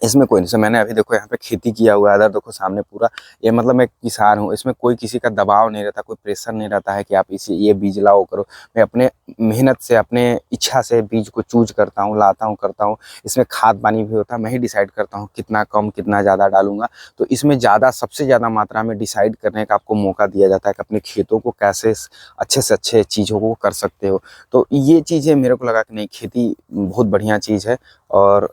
इसमें कोई नहीं। सर मैंने अभी देखो यहाँ पे खेती किया हुआ है, इधर देखो सामने पूरा, ये मतलब मैं किसान हूँ, इसमें कोई किसी का दबाव नहीं रहता, कोई प्रेशर नहीं रहता है कि आप इसे ये बीज लाओ करो। मैं अपने मेहनत से, अपने इच्छा से बीज को चूज करता हूँ, लाता हूँ, करता हूँ। इसमें खाद पानी भी होता है, मैं ही डिसाइड करता हूँ कितना कम कितना ज़्यादा डालूंगा। तो इसमें ज़्यादा, सबसे ज़्यादा मात्रा में डिसाइड करने का आपको मौका दिया जाता है कि अपने खेतों को कैसे अच्छे से अच्छे चीज़ों को कर सकते हो। तो ये चीज़ें मेरे को लगा कि नहीं, खेती बहुत बढ़िया चीज़ है और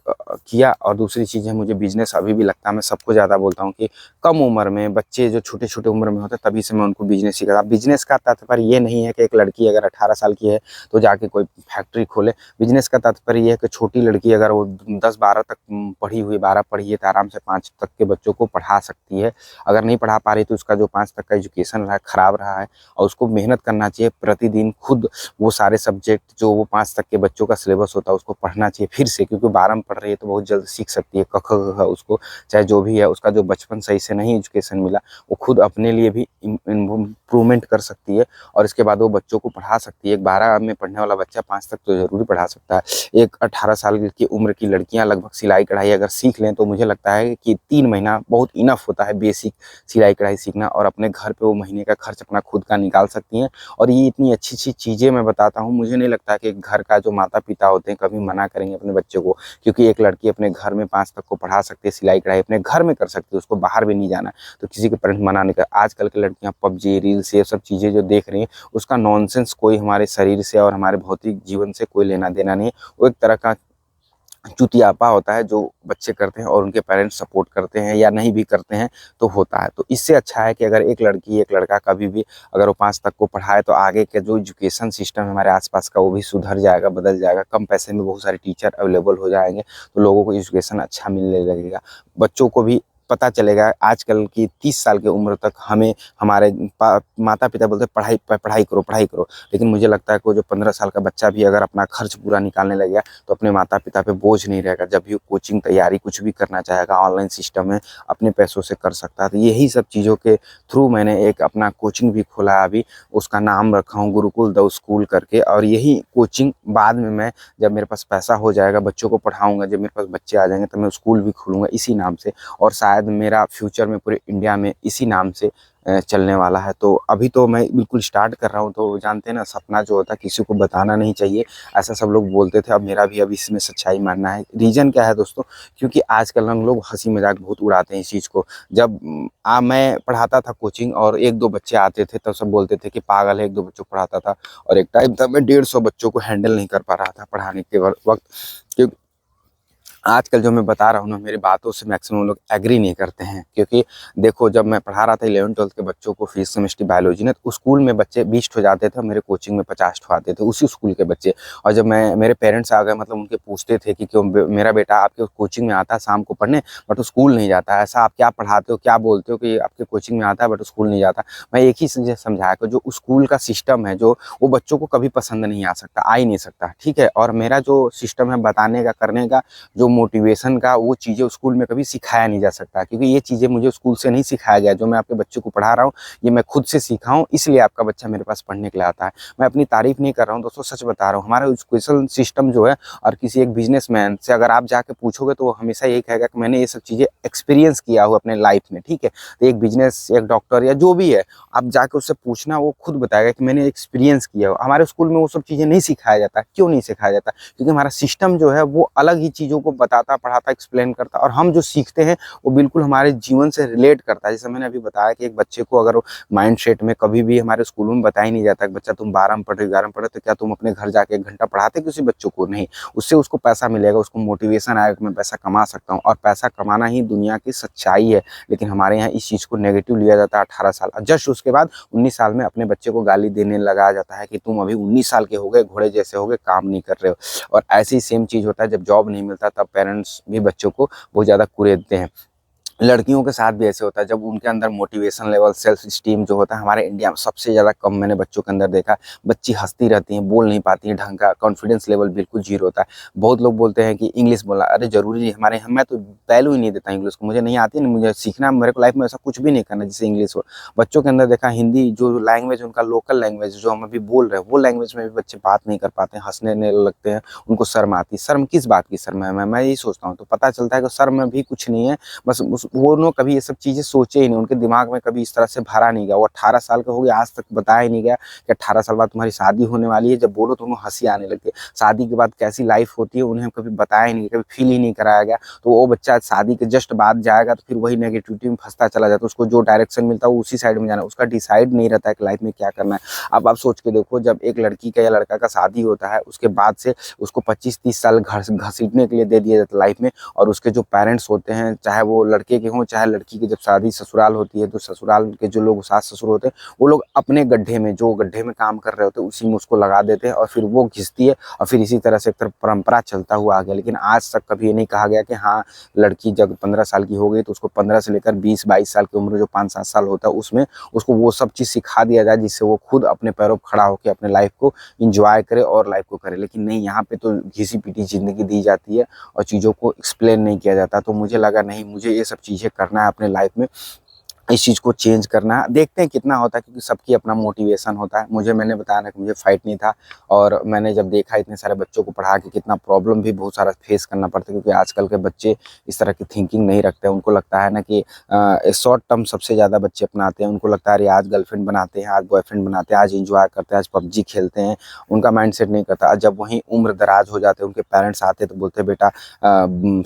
किया। और दूसरी चीज़ है, मुझे बिजनेस अभी भी लगता है, मैं सबको ज़्यादा बोलता हूँ कि कम उम्र में बच्चे जो छोटे छोटे उम्र में होते हैं तभी से मैं उनको बिजनेस सिखाता। बिजनेस का तात्पर्य ये नहीं है कि एक लड़की अगर 18 साल की है तो जाके कोई फैक्ट्री खोले। बिजनेस का तात्पर्य ये है कि छोटी लड़की अगर वो 10-12 तक पढ़ी हुई, 12 पढ़ी है तो आराम से 5 तक के बच्चों को पढ़ा सकती है। अगर नहीं पढ़ा पा रही तो उसका जो 5 तक का एजुकेशन रहा है खराब रहा है, और उसको मेहनत करना चाहिए प्रतिदिन खुद। वो सारे सब्जेक्ट जो वो 5 तक के बच्चों का सिलेबस होता है उसको पढ़ना चाहिए फिर से, क्योंकि 12 में पढ़ रही है तो बहुत जल्द सीख सकती है क ख ग घ। उसको चाहे जो भी है, उसका जो बचपन सही से नहीं एजुकेशन मिला, वो खुद अपने लिए भी इम्प्रूवमेंट कर सकती है और इसके बाद वो बच्चों को पढ़ा सकती है। एक 12 में पढ़ने वाला बच्चा 5 तक तो ज़रूरी पढ़ा सकता है। एक 18 साल की उम्र की लड़कियाँ लगभग सिलाई कढ़ाई अगर सीख लें तो मुझे लगता है कि 3 महीना बहुत इनफ होता है बेसिक सिलाई कढ़ाई सीखना, और अपने घर पे वो महीने का खर्च अपना खुद का निकाल सकती हैं। और ये इतनी अच्छी-अच्छी चीज़ें मैं बताता हूँ, मुझे नहीं लगता कि घर का जो माता-पिता होते हैं कभी मना करेंगे अपने बच्चों को, क्योंकि एक लड़की अपने घर में 5 तक को पढ़ा सकती है, सिलाई-कढ़ाई अपने घर में कर सकती है, उसको बाहर भी नहीं जाना है, तो किसी के पेरेंट्स मना नहीं कर। आजकल की लड़कियाँ पबजी, रील्स ये सब चीज़ें जो देख रही हैं, उसका नॉनसेंस कोई हमारे शरीर से और हमारे भौतिक जीवन से कोई लेना-देना नहीं है। वो एक तरह का चुतियापा होता है जो बच्चे करते हैं और उनके पेरेंट्स सपोर्ट करते हैं या नहीं भी करते हैं तो होता है। तो इससे अच्छा है कि अगर एक लड़की एक लड़का कभी भी अगर वो 5 तक को पढ़ाए तो आगे के जो एजुकेशन सिस्टम है हमारे आसपास का वो भी सुधर जाएगा, बदल जाएगा। कम पैसे में बहुत सारे टीचर अवेलेबल हो जाएंगे तो लोगों को एजुकेशन अच्छा मिलने लगेगा। बच्चों को भी पता चलेगा। आजकल की 30 साल की उम्र तक हमें हमारे माता पिता बोलते पढ़ाई पढ़ाई करो पढ़ाई करो, लेकिन मुझे लगता है कि वो जो 15 साल का बच्चा भी अगर अपना खर्च पूरा निकालने लगेगा तो अपने माता पिता पे बोझ नहीं रहेगा। जब भी वो कोचिंग तैयारी कुछ भी करना चाहेगा, ऑनलाइन सिस्टम है, अपने पैसों से कर सकता है। तो यही सब चीज़ों के थ्रू मैंने एक अपना कोचिंग भी खोला है अभी, उसका नाम रखा हूँ गुरुकुल द स्कूल करके। और यही कोचिंग बाद में मैं, जब मेरे पास पैसा हो जाएगा, बच्चों को पढ़ाऊँगा, जब मेरे पास बच्चे आ जाएंगे तो मैं स्कूल भी खोलूँगा इसी नाम से, और शायद मेरा फ्यूचर में पूरे इंडिया में इसी नाम से चलने वाला है। तो अभी तो मैं बिल्कुल स्टार्ट कर रहा हूँ। तो जानते हैं ना, सपना जो होता है किसी को बताना नहीं चाहिए, ऐसा सब लोग बोलते थे। अब मेरा भी अब इसमें सच्चाई मानना है। रीज़न क्या है दोस्तों, क्योंकि आजकल हम लोग हँसी मज़ाक बहुत उड़ाते हैं इस चीज़ को। जब मैं पढ़ाता था कोचिंग और 1-2 बच्चे आते थे तो सब बोलते थे कि पागल है, 1-2 बच्चों को पढ़ाता था। और एक टाइम था मैं 150 बच्चों को हैंडल नहीं कर पा रहा था पढ़ाने के वक़्त। क्योंकि आजकल जो मैं बता रहा हूँ ना, मेरी बातों से मैक्सिमम लोग एग्री नहीं करते हैं। क्योंकि देखो, जब मैं पढ़ा रहा था 11th-12th के बच्चों को फिजिक्स केमिस्ट्री बायोलॉजी ना, तो स्कूल में बच्चे 20 ठो जाते थे, मेरे कोचिंग में 50 ठो आते थे उसी स्कूल के बच्चे। और जब मैं, मेरे पेरेंट्स आ गए, मतलब उनके पूछते थे कि क्यों मेरा बेटा आपके कोचिंग में आता है शाम को पढ़ने बट स्कूल नहीं जाता है, ऐसा आप क्या पढ़ाते हो, क्या बोलते हो कि आपके कोचिंग में आता है बट स्कूल नहीं जाता। मैं एक ही समझाया कि जो स्कूल का सिस्टम है, जो वो बच्चों को कभी पसंद नहीं आ सकता, आ ही नहीं सकता, ठीक है। और मेरा जो सिस्टम है बताने का, करने का, जो मोटिवेशन का, वो चीज़ें स्कूल में कभी सिखाया नहीं जा सकता, क्योंकि ये चीज़ें मुझे स्कूल से नहीं सिखाया गया। जो मैं आपके बच्चों को पढ़ा रहा हूँ ये मैं खुद से सीखा हूँ, इसलिए आपका बच्चा मेरे पास पढ़ने के लिए आता है। मैं अपनी तारीफ नहीं कर रहा हूँ दोस्तों, सच बता रहा हूँ। हमारा एजुकेशन सिस्टम जो है, और किसी एक बिजनेसमैन से अगर आप जाके पूछोगे तो वो हमेशा यही कहेगा कि मैंने ये सब चीज़ें एक्सपीरियंस किया हुआ अपने लाइफ में, ठीक है। तो एक बिजनेस, एक डॉक्टर या जो भी है, आप जाके उससे पूछना, वो खुद बताएगा कि मैंने एक्सपीरियंस किया हो। हमारे स्कूल में वो सब चीज़ें नहीं सिखाया जाता। क्यों नहीं सिखाया जाता? क्योंकि हमारा सिस्टम जो है वो अलग ही चीज़ों को बताता, पढ़ाता, एक्सप्लेन करता, और हम जो सीखते हैं वो बिल्कुल हमारे जीवन से रिलेट करता है। जैसे मैंने अभी बताया कि एक बच्चे को अगर माइंड सेट में कभी भी हमारे स्कूलों में बताया नहीं जाता कि बच्चा तुम 12 में पढ़ रहे हो, 11 में पढ़ रहे हो, तो क्या तुम अपने घर जाके 1 घंटा पढ़ाते किसी बच्चों को? नहीं। उससे उसको पैसा मिलेगा, उसको मोटिवेशन आएगा कि मैं पैसा कमा सकता हूँ, और पैसा कमाना ही दुनिया की सच्चाई है। लेकिन हमारे यहाँ इस चीज़ को नेगेटिव लिया जाता है। 18 साल, जस्ट उसके बाद 19 साल में अपने बच्चे को गाली देने लगाया जाता है कि तुम अभी 19 साल के हो गए, घोड़े जैसे हो गए, काम नहीं कर रहे हो। और ऐसी सेम चीज़ होता है जब जॉब नहीं मिलता, तब पेरेंट्स भी बच्चों को बहुत ज़्यादा कुरेदते हैं। लड़कियों के साथ भी ऐसे होता है, जब उनके अंदर मोटिवेशन लेवल, सेल्फ स्टीम जो होता है हमारे इंडिया में सबसे ज़्यादा कम मैंने बच्चों के अंदर देखा। बच्ची हँसती रहती हैं, बोल नहीं पाती हैं ढंग का, कॉन्फिडेंस लेवल बिल्कुल ज़ीरो होता है। बहुत लोग बोलते हैं कि इंग्लिश बोलना, अरे ज़रूरी नहीं, हमारे यहाँ मैं तो वैल्यू ही नहीं देता इंग्लिश को, मुझे नहीं आती है, मुझे सीखना, मेरे को लाइफ में ऐसा कुछ भी नहीं करना जिससे इंग्लिश हो। बच्चों के अंदर देखा हिंदी जो लैंग्वेज उनका लोकल लैंग्वेज जो हम अभी बोल रहे हैं, वो लैंग्वेज में भी बच्चे बात नहीं कर पाते हैं, हँसने लगते हैं, उनको शर्म आती है। शर्म किस बात की शर्म है? मैं यही सोचता हूँ। तो पता चलता है कि शर्म में भी कुछ नहीं है, बस वो लोग कभी ये सब चीज़ें सोचे ही नहीं, उनके दिमाग में कभी इस तरह से भरा नहीं गया। वो 18 साल का हो गया, आज तक बताया ही नहीं गया कि 18 साल बाद तुम्हारी शादी होने वाली है। जब बोलो तो उन्हें हंसी आने लगती है। शादी के बाद कैसी लाइफ होती है उन्हें कभी बताया ही नहीं, कभी फील ही नहीं कराया गया। तो वो बच्चा शादी के जस्ट बाद जाएगा तो फिर वही नेगेटिविटी में फंसता चला जाता है। उसको जो डायरेक्शन मिलता है वो उसी साइड में जाना है, उसका डिसाइड नहीं रहता है कि लाइफ में क्या करना है। अब आप सोच के देखो, जब एक लड़की का या लड़का का शादी होता है, उसके बाद से उसको 25-30 साल घसीटने के लिए दे दिया जाता है लाइफ में। और उसके जो पेरेंट्स होते हैं, चाहे वो लड़के के हों चाहे लड़की की, जब शादी ससुराल होती है तो ससुराल के जो लोग सास ससुर होते हैं वो लोग अपने गड्ढे में, जो गड्ढे में काम कर रहे होते हैं उसी में उसको लगा देते हैं और फिर वो घिसती है और फिर इसी तरह से एक तरह परंपरा चलता हुआ आ गया। लेकिन आज तक कभी ये नहीं कहा गया कि हाँ, लड़की जब 15 साल की हो गई तो उसको 15 से लेकर 20-22 साल की उम्र जो 5-7 साल होता है उसमें उसको वो सब चीज़ सिखा दिया जाए जिससे वो खुद अपने पैरों पर खड़ा होकर अपने लाइफ को इंजॉय करे और लाइफ को करे। लेकिन नहीं, यहाँ पे तो घिसी पिटी जिंदगी दी जाती है और चीज़ों को एक्सप्लेन नहीं किया जाता। तो मुझे लगा नहीं, मुझे ये सब चीज़ें करना है अपने लाइफ में, इस चीज़ को चेंज करना है। देखते हैं कितना होता है, क्योंकि सबकी अपना मोटिवेशन होता है। मैंने बताया ना कि मुझे फाइट नहीं था, और मैंने जब देखा इतने सारे बच्चों को पढ़ा के कितना प्रॉब्लम भी बहुत सारा फेस करना पड़ता है, क्योंकि आजकल के बच्चे इस तरह की थिंकिंग नहीं रखते हैं। उनको लगता है ना कि शॉर्ट टर्म सबसे ज़्यादा बच्चे अपनाते हैं। उनको लगता है अरे आज गर्लफ्रेंड बनाते हैं, आज बॉयफ्रेंड बनाते हैं, आज इंजॉय करते हैं, आज पबजी खेलते हैं। उनका माइंड सेट नहीं करता। जब वहीं उम्र दराज हो जाते हैं, उनके पेरेंट्स आते तो बोलते बेटा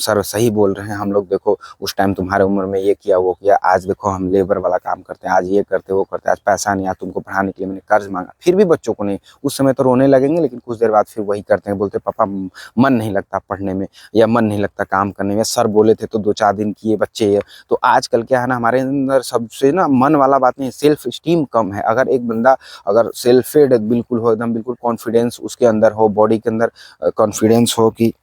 सर सही बोल रहे हैं, हम लोग देखो उस टाइम तुम्हारे उम्र में ये किया वो किया, आज देखो हम लेबर वाला काम करते हैं, आज ये करते वो करते हैं, आज पैसा नहीं, आज तुमको पढ़ाने के लिए मैंने कर्ज मांगा। फिर भी बच्चों को नहीं, उस समय तो रोने लगेंगे, लेकिन कुछ देर बाद फिर वही करते हैं, बोलते पापा मन नहीं लगता पढ़ने में, या मन नहीं लगता काम करने में, सर बोले थे तो 2-4 दिन किए बच्चे ये। तो आजकल क्या है ना, हमारे अंदर सबसे ना मन वाला बात नहीं, सेल्फ स्टीम कम है। अगर एक बंदा अगर सेल्फेड बिल्कुल हो, एकदम बिल्कुल कॉन्फिडेंस उसके अंदर हो, बॉडी के अंदर कॉन्फिडेंस हो कि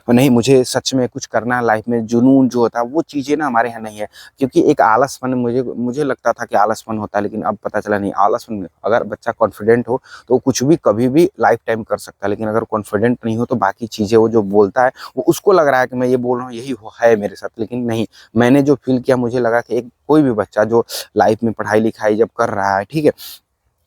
नहीं मुझे सच में कुछ करना है लाइफ में, जुनून जो होता है वो चीज़ें ना हमारे यहाँ नहीं है। क्योंकि एक आलसपन, मुझे लगता था कि आलसपन होता है, लेकिन अब पता चला नहीं आलसपन में, अगर बच्चा कॉन्फिडेंट हो तो कुछ भी कभी भी लाइफ टाइम कर सकता है। लेकिन अगर कॉन्फिडेंट नहीं हो तो बाकी चीज़ें वो जो बोलता है वो उसको लग रहा है कि मैं ये बोल रहा हूँ यही है मेरे साथ, लेकिन नहीं। मैंने जो फील किया, मुझे लगा कि एक कोई भी बच्चा जो लाइफ में पढ़ाई लिखाई जब कर रहा है, ठीक है,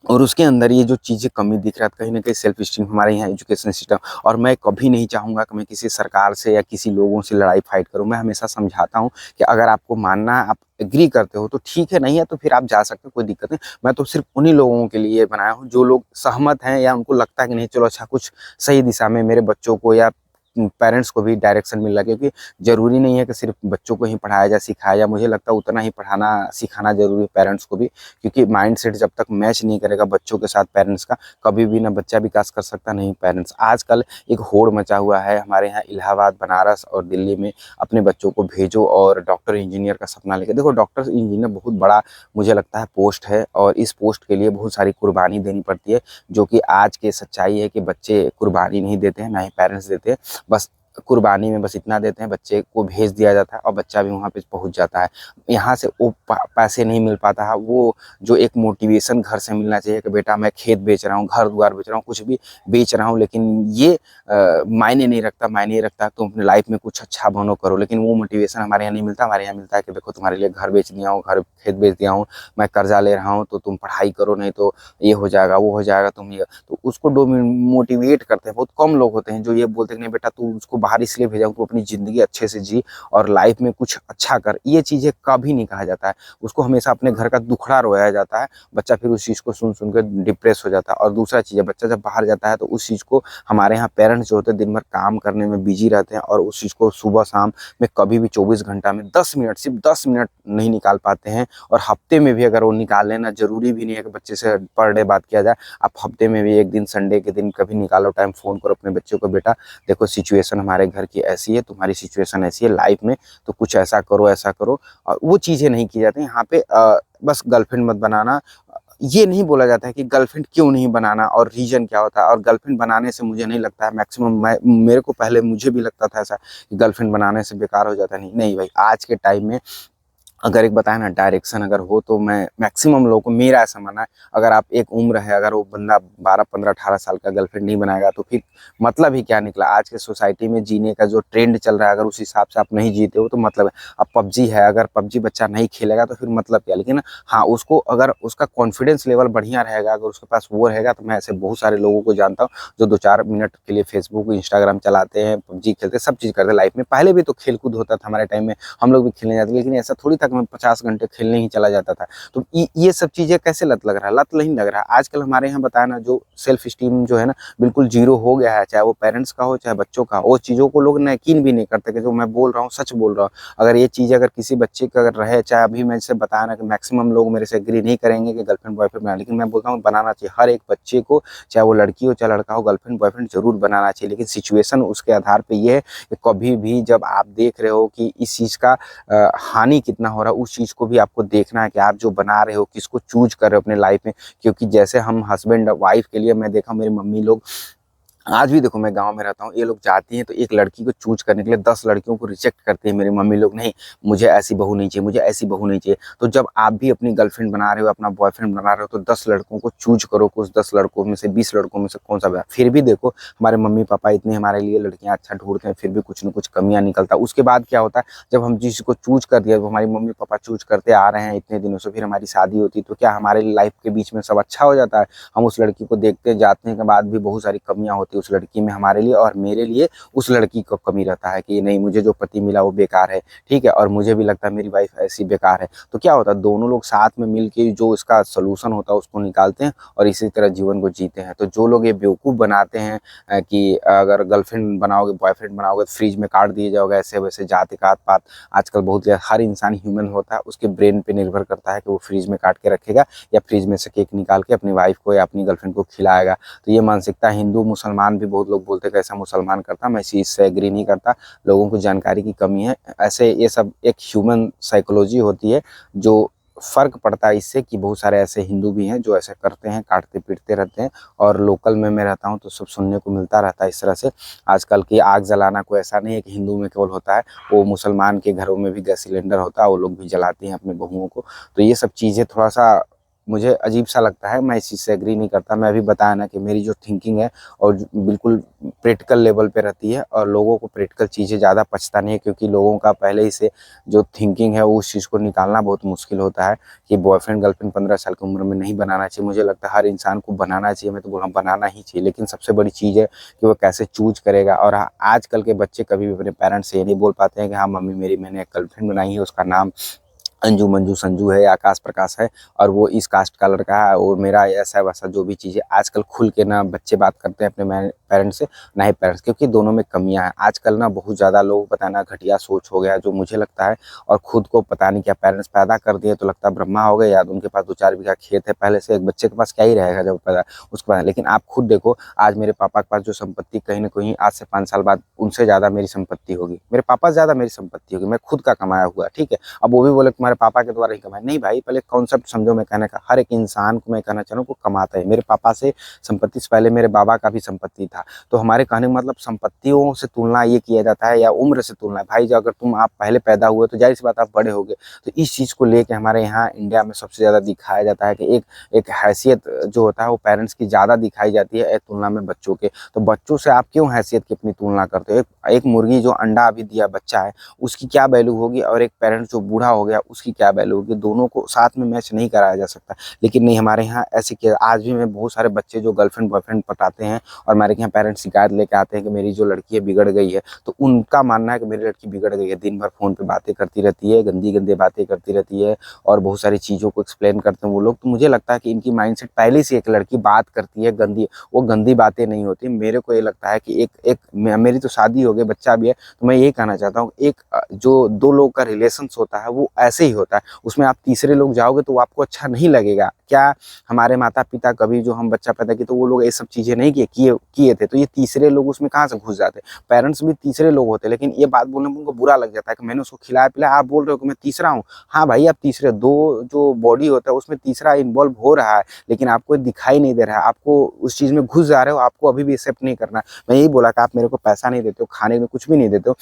और उसके अंदर ये जो चीज़ें कमी दिख रहा है, कहीं न कहीं सेल्फ स्टीम हमारे यहाँ एजुकेशन सिस्टम। और मैं कभी नहीं चाहूँगा कि मैं किसी सरकार से या किसी लोगों से लड़ाई फाइट करूँ। मैं हमेशा समझाता हूँ कि अगर आपको मानना है, आप एग्री करते हो तो ठीक है, नहीं है तो फिर आप जा सकते हो, कोई दिक्कत नहीं। मैं तो सिर्फ़ उन्हीं लोगों के लिए बनाया हूँ जो लोग सहमत हैं या उनको लगता है कि नहीं चलो अच्छा कुछ सही दिशा में मेरे बच्चों को या पेरेंट्स को भी डायरेक्शन मिल रहा है। क्योंकि ज़रूरी नहीं है कि सिर्फ बच्चों को ही पढ़ाया जाए, सिखाया जाए। मुझे लगता है उतना ही पढ़ाना सिखाना ज़रूरी है पेरेंट्स को भी, क्योंकि माइंडसेट जब तक मैच नहीं करेगा बच्चों के साथ पेरेंट्स का, कभी भी ना बच्चा विकास कर सकता, नहीं पेरेंट्स। आजकल एक होड़ मचा हुआ है हमारे यहाँ इलाहाबाद, बनारस और दिल्ली में, अपने बच्चों को भेजो और डॉक्टर इंजीनियर का सपना लेके। देखो डॉक्टर इंजीनियर बहुत बड़ा मुझे लगता है पोस्ट है, और इस पोस्ट के लिए बहुत सारी कुर्बानी देनी पड़ती है, जो कि आज की सच्चाई है कि बच्चे कुर्बानी नहीं देते हैं, ना ही पेरेंट्स देते हैं। बस कुर्बानी में बस इतना देते हैं, बच्चे को भेज दिया जाता है और बच्चा भी वहाँ पे पहुँच जाता है। यहाँ से वो पैसे नहीं मिल पाता है, वो जो एक मोटिवेशन घर से मिलना चाहिए कि बेटा मैं खेत बेच रहा हूँ, घर द्वार बेच रहा हूँ, कुछ भी बेच रहा हूँ, लेकिन ये मायने नहीं रखता। मायने ये रखता है तुम अपने लाइफ में कुछ अच्छा बनो करो। लेकिन वो मोटिवेशन हमारे यहाँ नहीं मिलता। हमारे यहाँ मिलता है कि देखो तुम्हारे लिए घर बेच दिया हूँ, घर खेत बेच दिया हूँ, मैं कर्जा ले रहा हूँ, तो तुम पढ़ाई करो, नहीं तो ये हो जाएगा वो हो जाएगा, तुम ये। तो उसको मोटिवेट करते हैं। बहुत कम लोग होते हैं जो ये बोलते हैं कि नहीं बेटा तू उसको बाहर इसलिए भेजा हूँ, तू अपनी ज़िंदगी अच्छे से जी और लाइफ में कुछ अच्छा कर। ये चीज़ें कभी नहीं कहा जाता है। उसको हमेशा अपने घर का दुखड़ा रोया जाता है। बच्चा फिर उस चीज़ को सुन सुन कर डिप्रेस हो जाता है। और दूसरा चीज़ है, बच्चा जब बाहर जाता है तो उस चीज़ को हमारे यहाँ पेरेंट्स जो होते हैं दिन भर काम करने में बिजी रहते हैं, और उस चीज़ को सुबह शाम में कभी भी 24 घंटा में 10 मिनट, सिर्फ 10 मिनट नहीं निकाल पाते हैं। और हफ्ते में भी अगर वो निकाल लेना, ज़रूरी भी नहीं है कि बच्चे से पर डे बात किया जाए, आप हफ्ते में भी एक दिन संडे के दिन कभी निकालो टाइम, फ़ोन करो अपने बच्चों को, बेटा देखो सिचुएशन हमारे घर की ऐसी है, तुम्हारी सिचुएशन ऐसी है लाइफ में, तो कुछ ऐसा करो ऐसा करो। और वो चीज़ें नहीं की जाती यहाँ पे। बस गर्लफ्रेंड मत बनाना, ये नहीं बोला जाता है कि गर्लफ्रेंड क्यों नहीं बनाना और रीज़न क्या होता है। और गर्लफ्रेंड बनाने से मुझे नहीं लगता है, मैक्सिमम मेरे को पहले मुझे भी लगता था ऐसा कि गर्लफ्रेंड बनाने से बेकार हो जाता है। नहीं भाई, आज के टाइम में अगर एक बताए ना डायरेक्शन अगर हो, तो मैं मैक्सिमम लोगों को, मेरा ऐसा मानना है, अगर आप एक उम्र है, अगर वो बंदा 12 15 18 साल का गर्लफ्रेंड नहीं बनाएगा तो फिर मतलब ही क्या निकला। आज के सोसाइटी में जीने का जो ट्रेंड चल रहा है, अगर उस हिसाब से आप नहीं जीते हो तो मतलब है। अब पबजी है, अगर पबजी बच्चा नहीं खेलेगा तो फिर मतलब क्या। लेकिन हाँ, उसको अगर उसका कॉन्फिडेंस लेवल बढ़िया रहेगा, अगर उसके पास वो रहेगा, तो मैं ऐसे बहुत सारे लोगों को जानता हूँ जो 2 4 मिनट के लिए फेसबुक इंस्टाग्राम चलाते हैं, पबजी खेलते हैं, सब चीज़ करते हैं लाइफ में। पहले भी तो खेल कूद होता था हमारे टाइम में, हम लोग भी खेलने जाते, लेकिन ऐसा थोड़ी था कि मैं 50 घंटे खेलने ही चला जाता था। तो ये सब चीज़ें कैसे लत लग रहा है? लत नहीं लग रहा है। आजकल हमारे यहाँ बताया ना, जो सेल्फ स्टीम जो है ना बिल्कुल जीरो हो गया है, चाहे वो पेरेंट्स का हो चाहे बच्चों का हो। वो चीज़ों को लोग यकीन भी नहीं करते कि जो मैं बोल रहा हूँ सच बोल रहा हूँ। अगर ये चीज़ अगर किसी बच्चे का अगर रहे, चाहे अभी मैं जैसे बताया ना कि मैक्सिमम लोग मेरे से एग्री नहीं करेंगे कि गर्लफ्रेंड बॉयफ्रेंड बनाना, लेकिन मैं बोलता हूँ बनाना चाहिए। हर एक बच्चे को, चाहे वो लड़की हो चाहे लड़का हो, गर्लफ्रेंड बॉयफ्रेंड जरूर बनाना चाहिए। लेकिन सिचुएशन उसके आधार पर यह है कि कभी भी जब आप देख रहे हो कि इस चीज़ का हानि कितना हो रहा है, उस चीज़ को भी आपको देखना है कि आप जो बना रहे हो किसको चूज कर रहे हो अपने लाइफ में। क्योंकि जैसे हम हस्बैंड वाइफ के लिए, मैं देखा मेरी मम्मी लोग, आज भी देखो मैं गाँव में रहता हूँ, ये लोग जाती हैं तो एक लड़की को चूज करने के लिए 10 लड़कियों को रिजेक्ट करती है मेरी मम्मी लोग। नहीं, मुझे ऐसी बहू नहीं चाहिए, मुझे ऐसी बहू नहीं चाहिए। तो जब आप भी अपनी गर्लफ्रेंड बना रहे हो, अपना बॉयफ्रेंड बना रहे हो, तो 10 लड़कों को चूज करो कि उस 10 लड़कों में से 20 लड़कों में से कौन सा बना। फिर भी देखो हमारे मम्मी पापा इतने हमारे लिए लड़कियां अच्छा ढूंढते हैं, फिर भी कुछ न कुछ कमियां निकलता है। उसके बाद क्या होता है, जब हम जिसको चूज कर दिया, हमारी मम्मी पापा चूज करते आ रहे हैं इतने दिनों से, फिर हमारी शादी होती तो क्या हमारे लाइफ के बीच में सब अच्छा हो जाता है? हम उस लड़की को देखते जाते हैं के बाद भी बहुत सारी कमियां होती है उस लड़की में, हमारे लिए और मेरे लिए उस लड़की को कमी रहता है कि नहीं, मुझे जो पति मिला वो बेकार है, ठीक है, और मुझे भी लगता है मेरी वाइफ ऐसी बेकार है। तो क्या होता है, दोनों लोग साथ में मिलके जो इसका सोल्यूशन होता है उसको निकालते हैं और इसी तरह जीवन को जीते हैं। तो जो लोग ये बेवकूफ़ बनाते हैं कि अगर गर्लफ्रेंड बनाओगे बॉयफ्रेंड बनाओगे तो फ्रिज में काट दिए जाओगे, ऐसे वैसे जाति का पात, आजकल बहुत हर इंसान ह्यूमन होता है, उसके ब्रेन पे निर्भर करता है कि वो फ्रिज में काट के रखेगा या फ्रिज में से केक निकाल के अपनी वाइफ को या अपनी गर्लफ्रेंड को खिलाएगा। तो ये मानसिकता हिंदू मुसलमान भी बहुत लोग बोलते हैं कि ऐसा मुसलमान करता, मैं इस चीज़ से एग्री नहीं करता। लोगों को जानकारी की कमी है। ऐसे ये सब एक ह्यूमन साइकोलॉजी होती है, जो फ़र्क पड़ता है इससे कि बहुत सारे ऐसे हिंदू भी हैं जो ऐसे करते हैं, काटते पीटते रहते हैं। और लोकल में मैं रहता हूँ तो सब सुनने को मिलता रहता है इस तरह से। आजकल की आग जलाना कोई ऐसा नहीं है कि हिंदू में केवल होता है, वो मुसलमान के घरों में भी गैस सिलेंडर होता है, वो लोग भी जलाते हैं अपने बहुओं को। तो ये सब चीज़ें थोड़ा सा मुझे अजीब सा लगता है, मैं इस चीज़ से एग्री नहीं करता। मैं अभी बताया ना कि मेरी जो थिंकिंग है और बिल्कुल प्रैक्टिकल लेवल पे रहती है, और लोगों को प्रैक्टिकल चीज़ें ज़्यादा पछता नहीं है, क्योंकि लोगों का पहले ही से जो थिंकिंग है उस चीज़ को निकालना बहुत मुश्किल होता है कि बॉयफ्रेंड गर्लफ्रेंड 15 साल की उम्र में नहीं बनाना चाहिए। मुझे लगता है हर इंसान को बनाना चाहिए, मैं तो बोल रहा हूँ बनाना ही चाहिए। लेकिन सबसे बड़ी चीज़ है कि वो कैसे चूज करेगा। और आजकल के बच्चे कभी भी अपने पेरेंट्स से ये नहीं बोल पाते हैं कि हाँ मम्मी मेरी, मैंने एक गर्लफ्रेंड बनाई है, उसका नाम अंजू मंजू संजू है या आकाश प्रकाश है और वो इस कास्ट का लड़का है और मेरा ऐसा वैसा जो भी चीज़ें आजकल खुल के ना बच्चे बात करते हैं अपने पेरेंट्स से, ना ही पेरेंट्स, क्योंकि दोनों में कमियां हैं। आजकल ना बहुत ज़्यादा लोग पता ना घटिया सोच हो गया जो मुझे लगता है, और खुद को पता नहीं क्या पेरेंट्स पैदा कर दिए तो लगता है ब्रह्मा हो गए, या उनके पास 2 4 बीघा खेत है पहले से। एक बच्चे के पास क्या ही रहेगा जब पैदा उसके बाद। लेकिन आप खुद देखो, आज मेरे पापा के पास जो संपत्ति, कहीं ना कहीं आज से 5 साल बाद उनसे ज़्यादा मेरी संपत्ति होगी, मेरे पापा से ज़्यादा मेरी संपत्ति होगी, मैं खुद का कमाया हुआ, ठीक है। अब वो भी बोले तुम्हारे पापा के द्वारा ही कमाया, नहीं भाई, पहले कॉन्सेप्ट समझो मैं कहने का। हर एक इंसान को मैं कहना चाह रहा हूँ को कमाता है। मेरे पापा से संपत्ति से पहले मेरे बाबा का भी संपत्ति था। तो हमारे कहने का मतलब संपत्तियों से तुलना ये किया जाता है या उम्र से तुलना है। भाई जो अगर तुम आप पहले पैदा हुए तो जाहिर सी बात आप बड़े हो गए। तो इस चीज़ को लेके हमारे यहाँ इंडिया में सबसे ज़्यादा दिखाया जाता है कि एक हैसियत जो होता है वो पेरेंट्स की ज़्यादा दिखाई जाती है तुलना में बच्चों के। तो बच्चों से आप क्यों हैसियत की अपनी तुलना करते हो? एक मुर्गी जो अंडा अभी दिया बच्चा है उसकी क्या वैल्यू होगी, और एक पेरेंट्स जो बूढ़ा हो गया उसकी क्या वैल्यू होगी? दोनों को साथ में मैच नहीं कराया जा सकता। लेकिन नहीं, हमारे यहाँ ऐसे किया। आज भी मैं बहुत सारे बच्चे जो गर्लफ्रेंड बॉयफ्रेंड पटाते हैं और हमारे यहाँ पेरेंट्स शिकायत लेके आते हैं कि मेरी जो लड़की है बिगड़ गई है, तो उनका मानना है कि मेरी लड़की बिगड़ गई है, दिन भर फ़ोन पे बातें करती रहती है, गंदी गंदी बातें करती रहती है और बहुत सारी चीज़ों को एक्सप्लेन करते हैं वो लोग। तो मुझे लगता है कि इनकी माइंडसेट पहले से, एक लड़की बात करती है गंदी, वो गंदी बातें नहीं होती। मेरे को ये लगता है कि मेरी तो शादी हो गई, बच्चा भी है, तो मैं यही कहना चाहता हूँ, जो 2 लोग का रिलेशंस होता है वो ऐसे ही ही होता है, उसमें आप तीसरे लोग जाओगे तो वो आपको अच्छा नहीं लगेगा। क्या हमारे माता पिता कभी जो हम बच्चा पैदा किए तो वो लोग ये सब चीज़ें नहीं किए थे, तो ये तीसरे लोग उसमें कहाँ से घुस जाते। पेरेंट्स भी तीसरे लोग होते, लेकिन ये बात बोलने में उनको बुरा लग जाता है कि मैंने उसको खिलाया पिलाया, आप बोल रहे हो कि मैं तीसरा हूँ। हाँ भाई, आप तीसरे, दो जो बॉडी होता है उसमें तीसरा इन्वॉल्व हो रहा है, लेकिन आपको दिखाई नहीं दे रहा है, आपको उस चीज़ में घुस जा रहे हो, आपको अभी भी एक्सेप्ट नहीं करना। मैं यही बोला कि आप मेरे को पैसा नहीं देते हो, खाने में कुछ भी नहीं देते हो,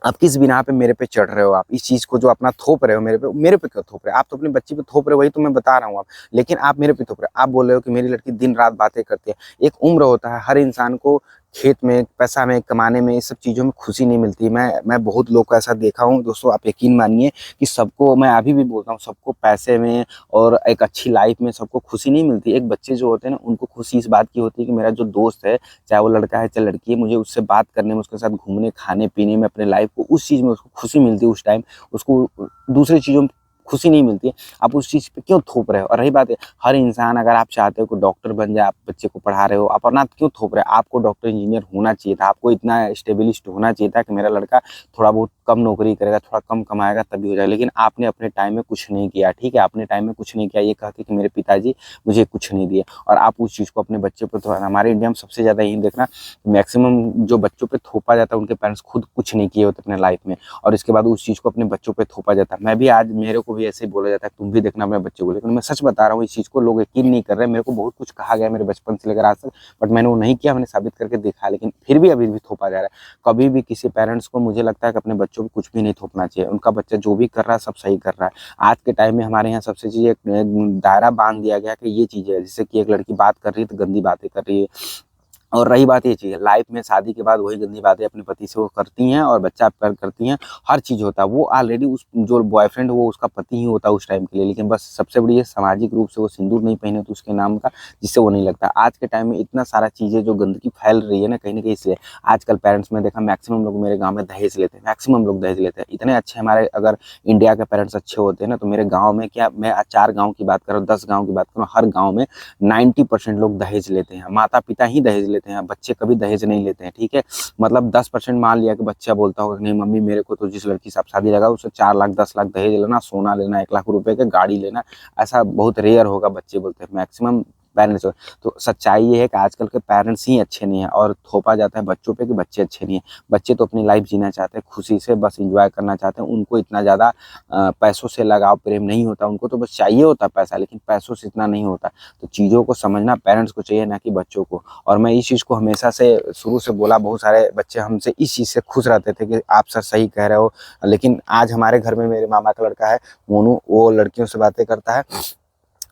आप किस बिना पे मेरे पे चढ़ रहे हो, आप इस चीज़ को जो अपना थोप रहे हो मेरे पे क्यों थोप रहे हो? आप तो अपनी बच्ची पे थोप रहे हो, वही तो मैं बता रहा हूँ आप, लेकिन आप मेरे पे थोप रहे हो। आप बोल रहे हो कि मेरी लड़की दिन रात बातें करती है। एक उम्र होता है, हर इंसान को खेत में, पैसा में, कमाने में, ये सब चीज़ों में खुशी नहीं मिलती। मैं बहुत लोग को ऐसा देखा हूँ दोस्तों, आप यकीन मानिए कि सबको, मैं अभी भी बोलता हूँ, सबको पैसे में और एक अच्छी लाइफ में सबको खुशी नहीं मिलती। एक बच्चे जो होते हैं ना, उनको खुशी इस बात की होती है कि मेरा जो दोस्त है, चाहे वो लड़का है चाहे लड़की है, मुझे उससे बात करने में, उसके साथ घूमने, खाने पीने में, अपने लाइफ को, उस चीज़ में उसको खुशी मिलती है। उस टाइम उसको दूसरी चीज़ों में खुशी नहीं मिलती है। आप उस चीज़ पे क्यों थोप रहे हो? और रही बात है, हर इंसान, अगर आप चाहते हो कि डॉक्टर बन जाए, आप बच्चे को पढ़ा रहे हो, आप अपना क्यों थोप रहे हो? आपको डॉक्टर इंजीनियर होना चाहिए था, आपको इतना स्टेबलिस्ट होना चाहिए था कि मेरा लड़का थोड़ा बहुत कम नौकरी करेगा, थोड़ा कम कमाएगा तभी हो जाएगा। लेकिन आपने अपने टाइम में कुछ नहीं किया, ठीक है, आपने टाइम में कुछ नहीं किया, ये कह के कि मेरे पिताजी मुझे कुछ नहीं दिए, और आप उस चीज़ को अपने बच्चे पर थोड़ा, हमारे इंडिया में सबसे ज़्यादा यही देखना, मैक्सिमम जो बच्चों पे थोपा जाता है, उनके पेरेंट्स खुद कुछ नहीं किए होते अपने लाइफ में, और इसके बाद उस चीज़ को अपने बच्चों पे थोपा जाता है। मैं भी आज, मेरे को भी ऐसे ही बोला जाता है, तुम भी देखना अपने बच्चे को, लेकिन मैं सच बता रहा हूँ, इस चीज़ को लोग यकीन नहीं कर रहे। मेरे को बहुत कुछ कहा गया मेरे बचपन से लेकर आज तक, बट मैंने वो नहीं किया, मैंने साबित करके देखा, लेकिन फिर भी अभी भी थोपा जा रहा है। कभी भी किसी पेरेंट्स को, मुझे लगता है कि अपने बच्चों को कुछ भी नहीं थोपना चाहिए। उनका बच्चा जो भी कर रहा है सब सही कर रहा है। आज के टाइम में हमारे यहाँ सबसे चीज़ एक दायरा बांध दिया गया कि ये चीज़ है, जैसे कि एक लड़की बात कर रही है तो गंदी बातें कर रही है, और रही बात ये चीज़ है, लाइफ में शादी के बाद वही गंदी बातें अपने पति से वो करती हैं, और बच्चा पर करती हैं, हर चीज़ होता है। वो ऑलरेडी उस जो बॉयफ्रेंड, वो उसका पति ही होता है उस टाइम के लिए, लेकिन बस सबसे बड़ी ये सामाजिक रूप से वो सिंदूर नहीं पहने तो उसके नाम का, जिससे वो नहीं लगता। आज के टाइम में इतना सारा चीज़ें जो गंदगी फैल रही है ना, कहीं न कहीं इसलिए आजकल पेरेंट्स में देखा, मैक्सिमम लोग मेरे गाँव में दहेज लेते हैं, मैक्सिमम लोग दहेज लेते हैं। इतने अच्छे हमारे, अगर इंडिया के पेरेंट्स अच्छे होते हैं ना, तो मेरे गाँव में, क्या मैं 4 गाँव की बात करूँ, 10 गाँव की बात करूँ, हर गाँव में 90% लोग दहेज लेते हैं। माता पिता ही दहेज लेते हैं, बच्चे कभी दहेज नहीं लेते हैं, ठीक है। मतलब 10% मान लिया कि बच्चा बोलता होगा कि नहीं मम्मी, मेरे को तो जिस लड़की से आप शादी लगा उससे 4 लाख 10 लाख दहेज लेना, सोना लेना, 1 लाख रुपए का गाड़ी लेना, ऐसा बहुत रेयर होगा बच्चे बोलते हैं, मैक्सिमम पेरेंट्स। तो सच्चाई ये है कि आजकल के पेरेंट्स ही अच्छे नहीं हैं, और थोपा जाता है बच्चों पे कि बच्चे अच्छे नहीं हैं। बच्चे तो अपनी लाइफ जीना चाहते हैं, खुशी से बस एंजॉय करना चाहते हैं, उनको इतना ज़्यादा पैसों से लगाव प्रेम नहीं होता, उनको तो बस चाहिए होता है पैसा, लेकिन पैसों से इतना नहीं होता। तो चीज़ों को समझना पेरेंट्स को चाहिए, ना कि बच्चों को। और मैं इस चीज़ को हमेशा से शुरू से बोला, बहुत सारे बच्चे हमसे इस चीज़ से खुश रहते थे कि आप सर सही कह रहे हो, लेकिन आज हमारे घर में मेरे मामा का लड़का है मोनू, वो लड़कियों से बातें करता है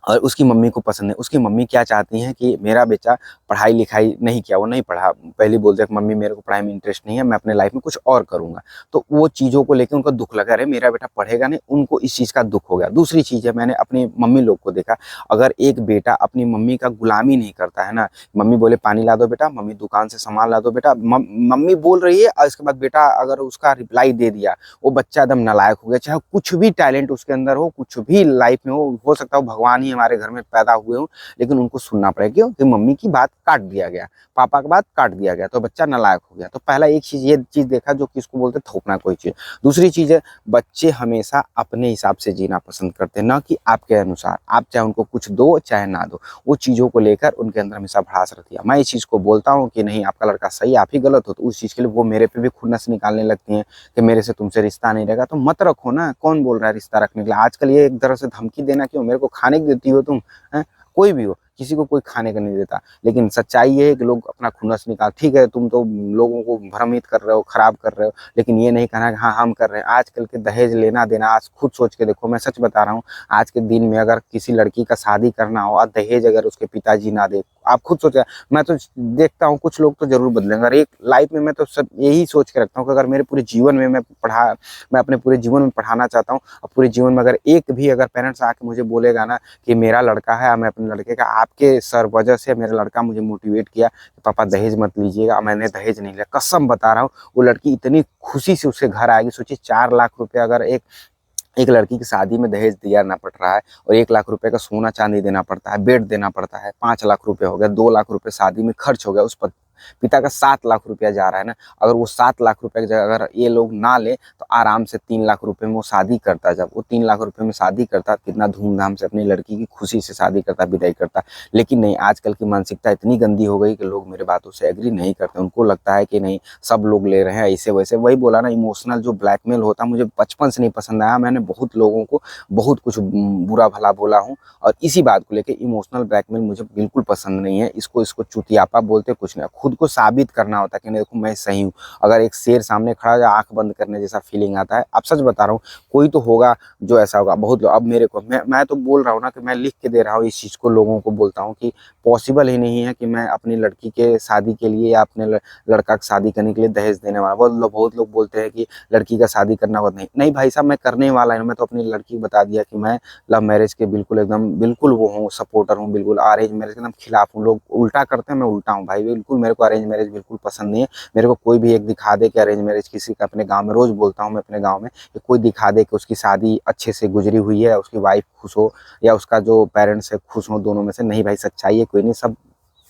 और उसकी मम्मी को पसंद है। उसकी मम्मी क्या चाहती हैं कि मेरा बेटा पढ़ाई लिखाई नहीं किया, वो नहीं पढ़ा, पहले बोलते हैं कि मम्मी मेरे को पढ़ाई में इंटरेस्ट नहीं है, मैं अपने लाइफ में कुछ और करूँगा। तो वो चीज़ों को लेके उनको दुःख लगा, अरे मेरा बेटा पढ़ेगा नहीं, उनको इस चीज़ का दुःख हो गया। दूसरी चीज़ है, मैंने अपनी मम्मी लोग को देखा, अगर एक बेटा अपनी मम्मी का गुलामी नहीं करता है ना, मम्मी बोले पानी ला दो बेटा, मम्मी दुकान से सामान ला दो बेटा, मम्मी बोल रही है और इसके बाद बेटा अगर उसका रिप्लाई दे दिया, वो बच्चा एकदम नालायक हो गया। चाहे कुछ भी टैलेंट उसके अंदर हो, कुछ भी लाइफ में हो सकता है भगवान ही हमारे घर में पैदा हुए हो, लेकिन उनको सुनना पड़ेगा। क्यों? कि मम्मी की बात काट दिया गया, पापा की बात काट दिया गया, तो बच्चा नालायक हो गया। तो पहला एक चीज, ये चीज देखा जो कि इसको बोलते थोपना कोई चीज। दूसरी चीज है, बच्चे हमेशा अपने हिसाब से जीना पसंद करते हैं, ना कि आपके अनुसार। आप चाहे उनको कुछ दो चाहे ना दो, वो चीजों को लेकर उनके अंदर हमेशा भड़ास रहती है। मैं इस चीज को बोलता हूँ कि नहीं आपका लड़का सही, आप ही गलत हो, तो उस चीज के लिए वो मेरे पे भी खुन्नस निकालने लगती हैं कि मेरे से तुमसे रिश्ता नहीं रहेगा। तो मत रखो ना, कौन बोल रहा है रिश्ता रखने के लिए? आजकल ये एक तरह से धमकी देना, क्यों? मेरे को खाने की देती हो तुम, है? कोई भी हो, किसी को कोई खाने का नहीं देता। लेकिन सच्चाई ये है कि लोग अपना खुन्नस निकाल, ठीक है तुम तो लोगों को भ्रमित कर रहे हो, खराब कर रहे हो, लेकिन ये नहीं कहना कि हाँ हम कर रहे हैं। आजकल के दहेज लेना देना, आज खुद सोच के देखो, मैं सच बता रहा हूँ, आज के दिन में अगर किसी लड़की का शादी करना हो और दहेज अगर उसके पिताजी ना दे, आप खुद सोचा। मैं तो देखता हूँ कुछ लोग तो जरूर बदलेंगे। अगर एक लाइफ में मैं तो सब यही सोच के रखता हूँ कि अगर मेरे पूरे जीवन में मैं अपने पूरे जीवन में पढ़ाना चाहता हूँ, और पूरे जीवन में अगर एक भी अगर पेरेंट्स आके मुझे बोलेगा ना कि मेरा लड़का है, मैं अपने लड़के का, आपके सर वजह से मेरा लड़का मुझे मोटिवेट किया कि पापा दहेज मत लीजिएगा, मैंने दहेज नहीं लिया, कसम बता रहा हूँ, वो लड़की इतनी खुशी से उसके घर आएगी। सोचिए 4 लाख रुपए अगर एक लड़की की शादी में दहेज दिया पड़ रहा है, और 1 लाख रुपए का सोना चांदी देना पड़ता है, बेड देना पड़ता है, 5 लाख रुपए हो गया, 2 लाख रुपए शादी में खर्च हो गया, पिता का 7 लाख रुपया जा रहा है ना। अगर वो 7 लाख रुपए की जगह अगर ये लोग ना ले तो आराम से 3 लाख रुपए में वो शादी करता। जब वो 3 लाख रुपए में शादी करता, कितना धूमधाम से अपनी लड़की की खुशी से शादी करता, विदाई करता। लेकिन नहीं, आजकल की मानसिकता इतनी गंदी हो गई कि लोग मेरे बातों से एग्री नहीं करते। उनको लगता है कि नहीं, सब लोग ले रहे हैं ऐसे वैसे। वही बोला ना, इमोशनल जो ब्लैकमेल होता मुझे बचपन से नहीं पसंद आया। मैंने बहुत लोगों को बहुत कुछ बुरा भला बोला हूँ, और इसी बात को लेकर इमोशनल ब्लैकमेल मुझे बिल्कुल पसंद नहीं है। इसको चुतियापा बोलते कुछ नहीं, खुद को साबित करना होता है कि नहीं देखो मैं सही हूँ। अगर एक शेर सामने खड़ा है, आंख बंद करने जैसा फीलिंग आता है। अब सच बता रहा हूँ, कोई तो होगा जो ऐसा होगा, बहुत लोग। अब मेरे को मैं तो बोल रहा हूँ ना कि मैं लिख के दे रहा हूँ इस चीज़ को, लोगों को बोलता हूँ कि पॉसिबल ही नहीं है कि मैं अपनी लड़की के शादी के लिए या अपने लड़का की शादी करने के लिए दहेज देने वाला। बहुत लोग बोलते हैं कि लड़की का शादी करना होता नहीं भाई साहब, मैं करने वाला हूँ। मैं तो अपनी लड़की को बता दिया कि मैं लव मैरिज के बिल्कुल वो हूँ, सपोर्टर हूँ, बिल्कुल अरेंज मैरिज के एकदम खिलाफ हूँ। लोग उल्टा करते हैं, मैं उल्टा हूँ भाई। बिल्कुल मेरे को अरेंज मैरिज बिल्कुल पसंद नहीं है। मेरे को कोई भी एक दिखा दे कि अरेंज मैरिज किसी का, अपने गाँव में रोज बोलता हूँ मैं अपने गाँव में, कि कोई दिखा दे कि उसकी शादी अच्छे से गुजरी हुई है, उसकी वाइफ खुश हो या उसका जो पेरेंट्स है खुश हो, दोनों में से। नहीं भाई, सच्चाई है कोई नहीं, सब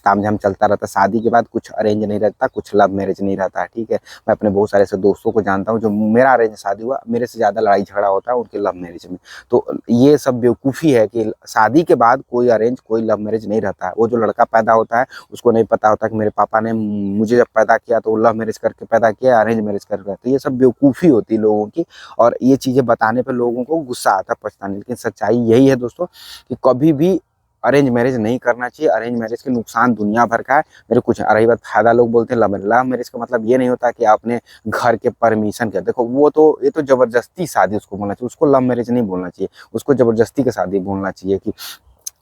तामझाम चलता रहता। शादी के बाद कुछ अरेंज नहीं रहता, कुछ लव मैरिज नहीं रहता है, ठीक है। मैं अपने बहुत सारे ऐसे दोस्तों को जानता हूँ जो, मेरा अरेंज शादी हुआ, मेरे से ज़्यादा लड़ाई झगड़ा होता है उनके लव मैरिज में। तो ये सब बेवकूफ़ी है कि शादी के बाद कोई अरेंज कोई लव मैरिज नहीं रहता है। वो जो लड़का पैदा होता है उसको नहीं पता होता कि मेरे पापा ने मुझे जब पैदा किया तो लव मैरिज करके पैदा किया, अरेंज मैरिज करके। तो ये सब बेवकूफ़ी होती है लोगों की, और ये चीज़ें बताने पर लोगों को गुस्सा आता है, पछताने। लेकिन सच्चाई यही है दोस्तों कि कभी भी अरेंज मैरिज नहीं करना चाहिए। अरेंज मैरिज के नुकसान दुनिया भर का है। मेरे कुछ रही बात फायदा, लोग बोलते हैं लव मैरिज का मतलब ये नहीं होता कि आपने घर के परमिशन के, देखो वो तो ये तो जबरदस्ती शादी उसको बोलना चाहिए, उसको लव मैरिज नहीं बोलना चाहिए, उसको जबरदस्ती की शादी बोलना चाहिए कि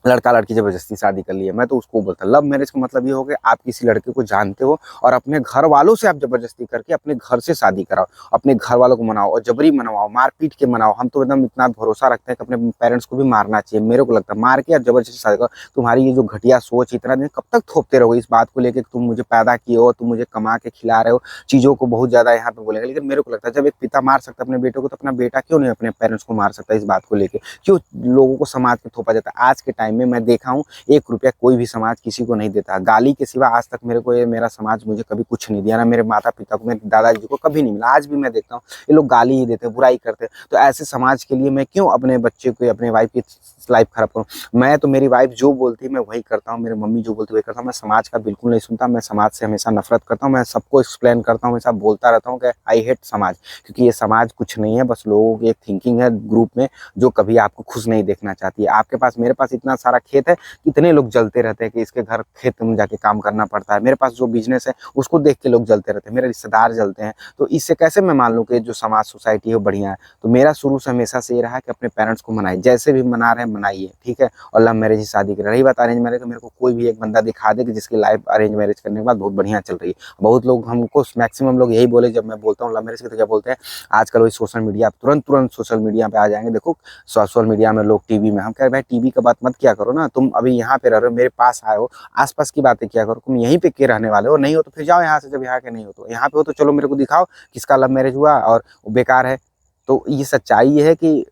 लड़का लड़की जबरदस्ती शादी कर लिया। मैं तो उसको बोलता लव मैरिज का मतलब ये हो गया आप किसी लड़के को जानते हो और अपने घर वालों से आप जबरदस्ती करके अपने घर से शादी कराओ, अपने घर वालों को मनाओ और जबरी मनवाओ, मारपीट के मनाओ। हम तो एकदम इतना भरोसा रखते हैं कि अपने पेरेंट्स को भी मारना चाहिए। मेरे को लगता है मार के या जबरदस्ती शादी करो। तुम्हारी ये जो घटिया सोच इतना दिन कब तक थोपते रहोगे इस बात को लेकर, तुम मुझे पैदा किए हो, तुम मुझे कमा के खिला रहे हो, चीज़ों को बहुत ज़्यादा यहाँ पे बोलेंगे। लेकिन मेरे को लगता है जब एक पिता मार सकता है अपने बेटे को, तो अपना बेटा क्यों नहीं अपने पेरेंट्स को मार सकता। इस बात को लेकर क्यों लोगों को समाज में थोपा जाता है। आज के टाइम में मैं देखा हूँ 1 रुपया कोई भी समाज किसी को नहीं देता। गाली के सिवा आज तक मेरे को मेरा समाज मुझे कभी कुछ नहीं दिया, ना मेरे माता पिता को, मेरे दादाजी को कभी नहीं मिला। आज भी मैं देखता हूँ ये लोग गाली ही देते, बुराई करते। तो ऐसे समाज के लिए मैं क्यों अपने बच्चे को, अपने वाइफ की लाइफ खराब करूँ। मैं तो मेरी वाइफ जो बोलती है मैं वही करता हूँ, मेरी मम्मी जो बोलती है वही करता हूँ। मैं समाज का बिल्कुल नहीं सुनता, मैं समाज से हमेशा नफरत करता हूँ। मैं सबको एक्सप्लेन करता हूँ, हमेशा बोलता रहता हूँ कि आई हेट समाज, क्योंकि ये समाज कुछ नहीं है, बस लोगों की एक थिंकिंग है ग्रुप में जो कभी आपको खुश नहीं देखना चाहती है। आपके पास, मेरे पास इतना सारा खेत है, कितने लोग जलते रहते हैं कि इसके घर खेत में जाके काम करना पड़ता है। मेरे पास जो बिजनेस है उसको देख के लोग जलते रहते हैं, मेरे रिश्तेदार जलते हैं। तो इससे कैसे मैं मान लूँ कि जो समाज सोसाइटी है वो बढ़िया है। तो मेरा शुरू से हमेशा से ये रहा कि अपने पेरेंट्स को मनाइए, जैसे भी मना रहे हैं मनाइए, ठीक है। और लव मैरिज ही शादी करें। रही बात अरेंज मैरिज, मेरे को कोई भी एक बंदा दिखा दे कि जिसकी लाइफ अरेंज मैरिज करने के बाद बहुत बढ़िया चल रही है। बहुत लोग हमको, मैक्सिमम लोग यही बोले जब मैं बोलता हूँ लव मैरिज की, तो क्या बोलते हैं आजकल वही सोशल मीडिया, तुरंत सोशल मीडिया पे आ जाएंगे। देखो सोशल मीडिया में लोग टीवी में, हम कह रहे भाई टीवी का बात मत किया करो ना, तुम अभी यहाँ पे रह रहे हो, मेरे पास आए हो, आसपास की बातें किया करो। तुम यहीं पे के रहने वाले हो, नहीं हो तो फिर जाओ यहाँ से। जब यहाँ के नहीं हो तो यहाँ पे हो तो चलो मेरे को दिखाओ किसका लव मैरिज हुआ और वो बेकार है। तो ये सच्चाई ये है कि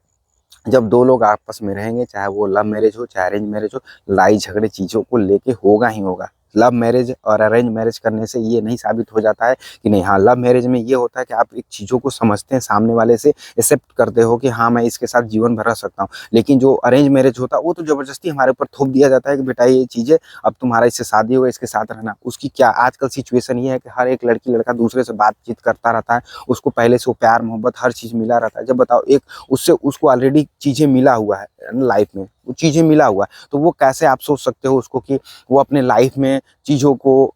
जब 2 लोग आपस में रहेंगे, चाहे वो लव मैरिज हो चाहे अरेंज मैरिज हो, लड़ाई झगड़े चीज़ों को लेके होगा ही होगा। लव मैरिज और अरेंज मैरिज करने से ये नहीं साबित हो जाता है कि नहीं, हाँ लव मैरिज में ये होता है कि आप एक चीज़ों को समझते हैं, सामने वाले से एक्सेप्ट करते हो कि हाँ मैं इसके साथ जीवन भर रह सकता हूँ। लेकिन जो अरेंज मैरिज होता है वो तो ज़बरदस्ती हमारे ऊपर थोप दिया जाता है कि बेटा ये चीज़ें अब तुम्हारा इससे शादी होगा, इसके साथ रहना। उसकी क्या आजकल सिचुएशन ये है कि हर एक लड़की लड़का दूसरे से बातचीत करता रहता है, उसको पहले से वो प्यार मोहब्बत हर चीज़ मिला रहता है। जब बताओ एक उससे उसको ऑलरेडी चीज़ें मिला हुआ है लाइफ में, वो चीज़ें मिला हुआ है, तो वो कैसे आप सोच सकते हो उसको कि वो अपने लाइफ में चीज़ों को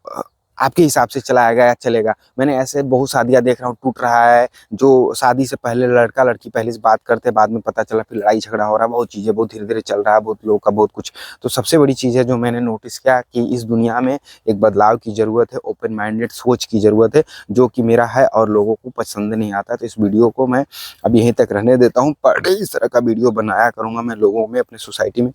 आपके हिसाब से चलाएगा या चलेगा। मैंने ऐसे बहुत शादियाँ देख रहा हूँ टूट रहा है, जो शादी से पहले लड़का लड़की पहले से बात करते, बाद में पता चला फिर लड़ाई झगड़ा हो रहा है, बहुत चीज़ें बहुत धीरे-धीरे चल रहा है, बहुत लोगों का बहुत कुछ। तो सबसे बड़ी चीज़ है जो मैंने नोटिस किया कि इस दुनिया में एक बदलाव की ज़रूरत है, ओपन माइंडेड सोच की ज़रूरत है, जो कि मेरा है और लोगों को पसंद नहीं आता। तो इस वीडियो को मैं अब यहीं तक रहने देता हूँ। पर डे इस तरह का वीडियो बनाया करूँगा मैं लोगों में, अपने सोसाइटी में,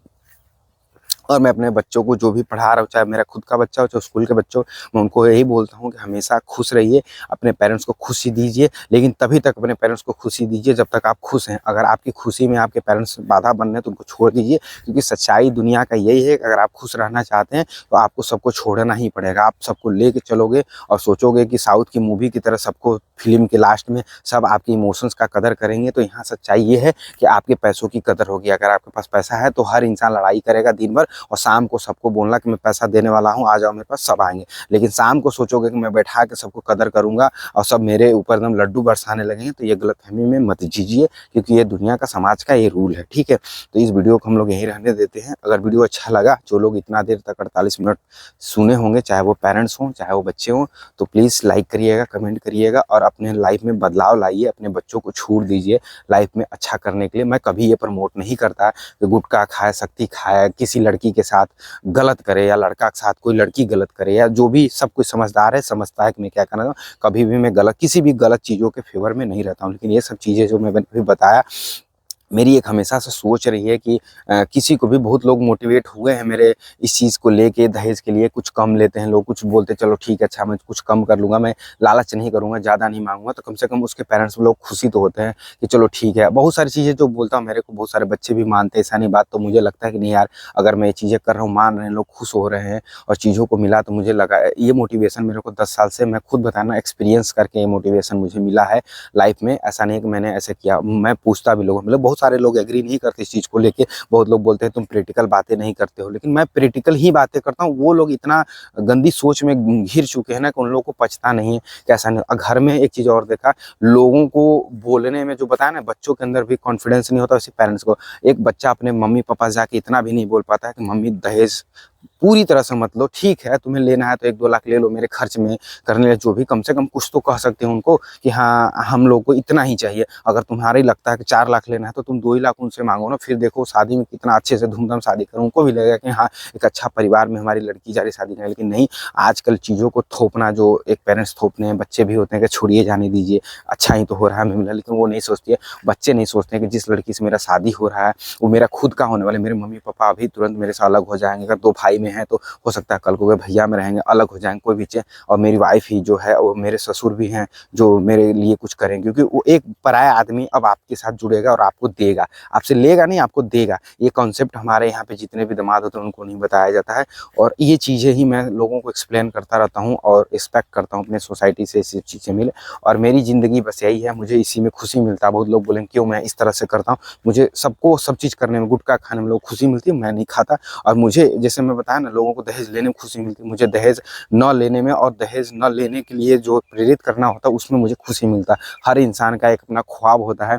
और मैं अपने बच्चों को जो भी पढ़ा रहा हूँ, चाहे मेरा खुद का बच्चा हो चाहे स्कूल के बच्चों, मैं उनको यही बोलता हूँ कि हमेशा खुश रहिए, अपने पेरेंट्स को खुशी दीजिए, लेकिन तभी तक अपने पेरेंट्स को खुशी दीजिए जब तक आप खुश हैं। अगर आपकी खुशी में आपके पेरेंट्स बाधा बन रहे हैं तो उनको छोड़ दीजिए, क्योंकि सच्चाई दुनिया का यही है कि अगर आप खुश रहना चाहते हैं तो आपको सबको छोड़ना ही पड़ेगा। आप सबको लेके चलोगे और सोचोगे कि साउथ की मूवी की तरह सबको फिल्म के लास्ट में सब आपके इमोशंस का कदर करेंगे, तो यहाँ सच्चाई ये है कि आपके पैसों की कदर होगी। अगर आपके पास पैसा है तो हर इंसान लड़ाई करेगा दिन भर, और शाम को सबको बोलना कि मैं पैसा देने वाला हूँ, आ जाओ मेरे पास, सब आएंगे। लेकिन शाम को सोचोगे कि मैं बैठा के सबको कदर करूंगा और सब मेरे ऊपर एकदम लड्डू बरसाने लगेंगे, तो ये गलतफहमी में मत जीजिए, क्योंकि ये दुनिया का समाज का ये रूल है। ठीक है, तो इस वीडियो को हम लोग यहीं रहने देते हैं। अगर वीडियो अच्छा लगा, जो लोग इतना देर तक 48 मिनट सुने होंगे, चाहे वो पेरेंट्स हों चाहे वो बच्चे हों, तो प्लीज़ लाइक करिएगा, कमेंट करिएगा और अपने लाइफ में बदलाव लाइए, अपने बच्चों को छूट दीजिए लाइफ में अच्छा करने के लिए। मैं कभी ये प्रमोट नहीं करता कि गुटखा खाए, शक्ति खाए, किसी लड़की के साथ गलत करे या लड़का के साथ कोई लड़की गलत करे, या जो भी सब कुछ समझदार है समझता है कि मैं क्या करना हूँ। कभी भी मैं गलत किसी भी गलत चीज़ों के फेवर में नहीं रहता हूँ। लेकिन ये सब चीज़ें जो मैंने अभी बताया, मेरी एक हमेशा से सोच रही है कि किसी को भी, बहुत लोग मोटिवेट हुए हैं मेरे इस चीज़ को लेके, दहेज के लिए कुछ कम लेते हैं लोग, कुछ बोलते चलो ठीक है अच्छा मैं कुछ कम कर लूँगा, मैं लालच नहीं करूँगा, ज़्यादा नहीं मांगूंगा, तो कम से कम उसके पेरेंट्स लोग खुशी तो होते हैं कि चलो ठीक है। बहुत सारी चीज़ें जो बोलता हूँ मेरे को बहुत सारे बच्चे भी मानते हैं, ऐसा नहीं बात, तो मुझे लगता है कि नहीं यार, अगर मैं ये चीज़ें कर रहा हूँ, मान रहे हैं लोग, खुश हो रहे हैं और चीज़ों को मिला, तो मुझे लगा ये मोटिवेशन मेरे को 10 साल से, मैं खुद बताना एक्सपीरियंस करके ये मोटिवेशन मुझे मिला है लाइफ में। ऐसा नहीं है कि मैंने ऐसे किया, मैं पूछता भी लोग, मतलब बहुत सारे लोग एग्री नहीं करते इस चीज़ को लेके। बहुत लोग बोलते हैं तुम प्रैक्टिकल बातें नहीं करते हो, लेकिन मैं प्रैक्टिकल ही बातें करता हूँ। वो लोग इतना गंदी सोच में घिर चुके हैं ना कि उन लोगों को पछता नहीं है कैसा नहीं। घर में एक चीज़ और देखा, लोगों को बोलने में जो बताया ना, बच्चों के अंदर भी कॉन्फिडेंस नहीं होता, वैसे पेरेंट्स को। एक बच्चा अपने मम्मी पापा जाके इतना भी नहीं बोल पाता है कि मम्मी दहेज पूरी तरह से मत लो, ठीक है तुम्हें लेना है तो 1-2 लाख ले लो, मेरे खर्च में करने लिए जो भी, कम से कम कुछ तो कह सकते हो उनको कि हाँ हम लोग को इतना ही चाहिए। अगर तुम्हारा ही लगता है कि 4 लाख लेना है तो तुम 2 ही लाख उनसे मांगो ना, फिर देखो शादी में कितना अच्छे से धूमधाम शादी करो, उनको भी लगेगा कि हाँ एक अच्छा परिवार में हमारी लड़की जा रही शादी करने। लेकिन नहीं, आजकल चीज़ों को थोपना, जो एक पेरेंट्स थोपने हैं, बच्चे भी होते हैं कि छोड़िए जाने दीजिए, अच्छा ही तो हो रहा है मिला, लेकिन वो नहीं सोचती है, बच्चे नहीं सोचते हैं कि जिस लड़की से मेरा शादी हो रहा है वो मेरा खुद का होने वाला है। मेरे मम्मी पापा अभी तुरंत मेरे से अलग हो जाएंगे, अगर 2 भाई में हैं तो हो सकता है कल को भैया में रहेंगे, अलग हो जाएंगे कोई भी चीज़, और मेरी वाइफ ही जो है, वो मेरे ससुर भी हैं जो मेरे लिए कुछ करेंगे, क्योंकि वो एक पराया आदमी अब आपके साथ जुड़ेगा और आपको देगा, आपसे लेगा नहीं आपको देगा। ये कॉन्सेप्ट हमारे यहाँ पे जितने भी दामाद होते हैं उनको नहीं बताया जाता है, और ये चीज़ें ही मैं लोगों को एक्सप्लेन करता रहता हूँ और एक्सपेक्ट करता हूँ अपने सोसाइटी से ऐसी चीज़ें मिले। और मेरी ज़िंदगी बस यही है, मुझे इसी में खुशी मिलता है। बहुत लोग बोलेंगे क्यों मैं इस तरह से करता हूँ, मुझे सबको सब चीज़ करने में, गुटखा खाने में लोग खुशी मिलती है, मैं नहीं खाता। और मुझे जैसे मैं बताया ना, लोगों को दहेज लेने में खुशी मिलती है, मुझे दहेज न लेने में और दहेज न लेने के लिए जो प्रेरित करना होता है उसमें मुझे खुशी मिलता है। हर इंसान का एक अपना ख्वाब होता है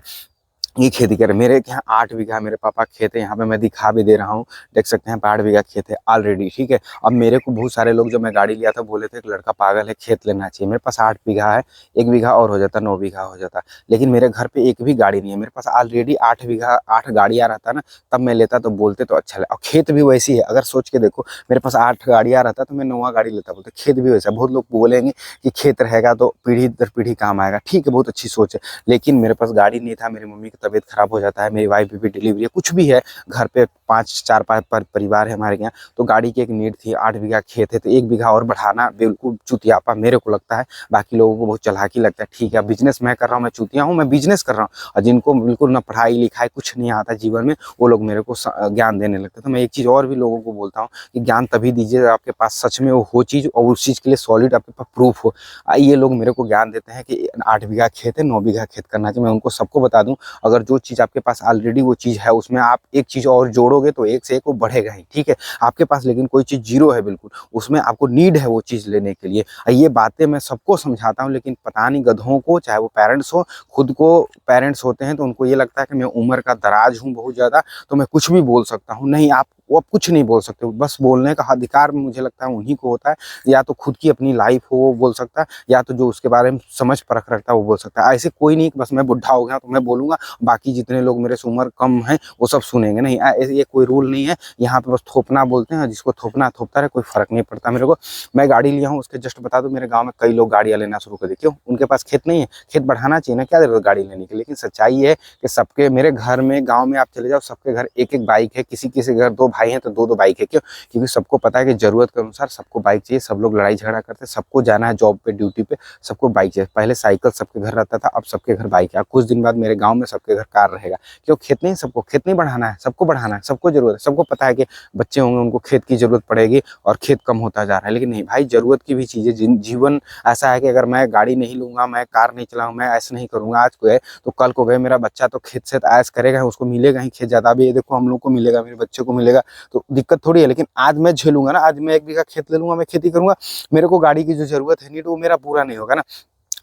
ये खेती करे। मेरे यहाँ 8 बीघा मेरे पापा खेत है, यहाँ पे मैं दिखा भी दे रहा हूँ, देख सकते हैं 8 बीघा खेत है ऑलरेडी। ठीक है, अब मेरे को बहुत सारे लोग, जब मैं गाड़ी लिया था बोले थे कि लड़का पागल है, खेत लेना चाहिए। मेरे पास 8 बीघा है, 1 बीघा और हो जाता 9 बीघा हो जाता, लेकिन मेरे घर पे एक भी गाड़ी नहीं है। मेरे पास ऑलरेडी 8 बीघा 8 गाड़ियाँ रहता ना, तब मैं लेता तो बोलते तो अच्छा लगा। और खेत भी वैसी है, अगर सोच के देखो मेरे पास 8 गाड़ियाँ रहता तो मैं 9वां गाड़ी लेता, बोलते खेत भी वैसा। बहुत लोग बोलेंगे कि खेत रहेगा तो पीढ़ी दर पीढ़ी काम आएगा, ठीक है बहुत अच्छी सोच है, लेकिन मेरे पास गाड़ी नहीं था, मेरी मम्मी की तबीयत खराब हो जाता है, मेरी वाइफ भी डिलीवरी है, कुछ भी है, घर पे 4-5 परिवार है हमारे यहाँ, तो गाड़ी की एक नीड थी। 8 बीघा खेत है तो 1 बीघा और बढ़ाना बिल्कुल चुतियापा मेरे को लगता है। बाकी लोगों को बहुत चालाकी लगता है, ठीक है बिजनेस मैं कर रहा हूँ, मैं चुतिया हूँ, मैं बिजनेस कर रहा हूँ। और जिनको बिल्कुल ना पढ़ाई लिखाई कुछ नहीं आता जीवन में, वो लोग मेरे को ज्ञान देने लगते। तो मैं एक चीज़ और भी लोगों को बोलता हूँ कि ज्ञान तभी दीजिए जब आपके पास सच में वो हो चीज़, और उस चीज़ के लिए सॉलिड आपके पास प्रूफ हो। ये लोग मेरे को ज्ञान देते हैं कि 8 बीघा खेत है, 9 बीघा खेत करना चाहिए। मैं उनको सबको बता दूं, अगर जो चीज़ आपके पास ऑलरेडी वो चीज़ है, उसमें आप एक चीज़ और जोड़ोगे तो एक से एक वो बढ़ेगा ही। ठीक है, आपके पास लेकिन कोई चीज़ जीरो है बिल्कुल, उसमें आपको नीड है वो चीज़ लेने के लिए। ये बातें मैं सबको समझाता हूँ, लेकिन पता नहीं गधों को, चाहे वो पेरेंट्स हो, खुद को पेरेंट्स होते हैं तो उनको ये लगता है कि मैं उम्र का दराज हूँ बहुत ज़्यादा, तो मैं कुछ भी बोल सकता हूँ। नहीं, आप वो आप कुछ नहीं बोल सकते, बस बोलने का अधिकार मुझे लगता है उन्हीं को होता है। या तो खुद की अपनी लाइफ हो वो बोल सकता है, या तो जो उसके बारे में समझ परख रखता है वो बोल सकता है। ऐसे कोई नहीं कि बस मैं बुढ़ा हो गया तो मैं बोलूँगा, बाकी जितने लोग मेरे से उम्र कम हैं वो सब सुनेंगे, नहीं, ये कोई रूल नहीं है। यहाँ पे बस थोपना बोलते हैं, जिसको थोपना थोपता रहे, कोई फर्क नहीं पड़ता मेरे को। मैं गाड़ी लिया हूँ, उसके जस्ट बता दूँ, मेरे गाँव में कई लोग गाड़ियाँ लेना शुरू कर दिए। क्यों? उनके पास खेत नहीं है, खेत बढ़ाना चाहिए ना, क्या जरूरत गाड़ी लेने की। लेकिन सच्चाई है कि सबके, मेरे घर में, गाँव में आप चले जाओ, सबके घर एक एक बाइक है, किसी किसी घर 2 भाई हैं तो 2-2 बाइक है। क्यों? क्योंकि सबको पता है कि ज़रूरत के अनुसार सबको बाइक चाहिए, सब लोग लड़ाई झगड़ा करते हैं, सबको जाना है जॉब पे, ड्यूटी पे, सबको बाइक चाहिए। पहले साइकिल सबके घर रहता था, अब सबके घर बाइक है। अब कुछ दिन बाद मेरे गाँव में सबके घर कार रहेगा। क्यों? खेत नहीं सबको, खेत नहीं बढ़ाना है, सबको बढ़ाना है, सबको ज़रूरत है। सबको पता है कि बच्चे होंगे उनको खेत की ज़रूरत पड़ेगी और खेत कम होता जा रहा है। लेकिन नहीं भाई, ज़रूरत की भी चीज़ें, जीवन ऐसा है कि अगर मैं गाड़ी नहीं लूँगा, मैं कार नहीं चलाऊँ, मैं ऐसे नहीं करूँगा आज को है, तो कल को गए मेरा बच्चा तो खेत से ऐश करेगा, उसको मिलेगा ही खेत ज़्यादा। अभी ये देखो हम लोग को मिलेगा, मेरे बच्चे को मिलेगा, तो दिक्कत थोड़ी है। लेकिन आज मैं झेलूँगा ना, आज मैं 1 बीघा खेत ले लूँगा, मैं खेती करूँगा, मेरे को गाड़ी की जो ज़रूरत है नीड वो मेरा पूरा नहीं होगा ना।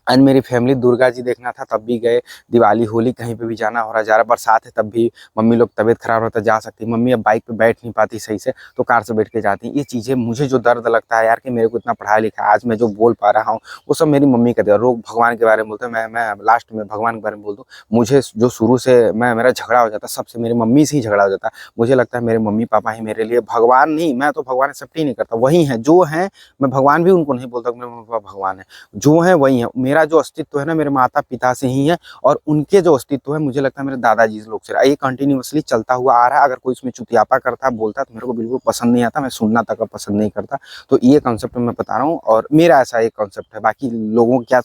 आज मेरी फैमिली दुर्गा जी देखना था तब भी गए, दिवाली, होली कहीं पे भी जाना हो रहा, जा रहा, बरसात है तब भी मम्मी लोग तबीयत खराब रहता जा सकती, मम्मी अब बाइक पे बैठ नहीं पाती सही से तो कार से बैठ के जाती। ये चीज़ें मुझे जो दर्द लगता है यार कि मेरे को इतना पढ़ाया लिखा है, आज मैं जो बोल पा रहा हूँ वो सब मेरी मम्मी का दिया। लोग भगवान के बारे में बोलते हैं, मैं लास्ट में भगवान के बारे में बोल दूँ, मुझे जो शुरू से मेरा झगड़ा हो जाता सबसे मेरी मम्मी से ही झगड़ा हो जाता। मुझे लगता है मेरे मम्मी पापा ही मेरे लिए भगवान, नहीं मैं तो भगवान एक्सेप्ट ही नहीं करता, वही हैं जो हैं, मैं भगवान भी उनको नहीं बोलता मेरे मम्मी पापा भगवान है, जो है वही है। मेरा जो अस्तित्व है ना मेरे माता पिता से ही है, और उनके जो अस्तित्व है मुझे लगता है मेरे दादाजी लोग से, ये कंटिन्यूअसली चलता हुआ आ रहा है। अगर कोई इसमें चुतियापा करता बोलता है तो मेरे को बिल्कुल पसंद नहीं आता, मैं सुनना तक पसंद नहीं करता। तो ये कॉन्सेप्ट मैं बता रहा हूँ और मेरा ऐसा एक कॉन्सेप्ट है, बाकी लोगों का क्या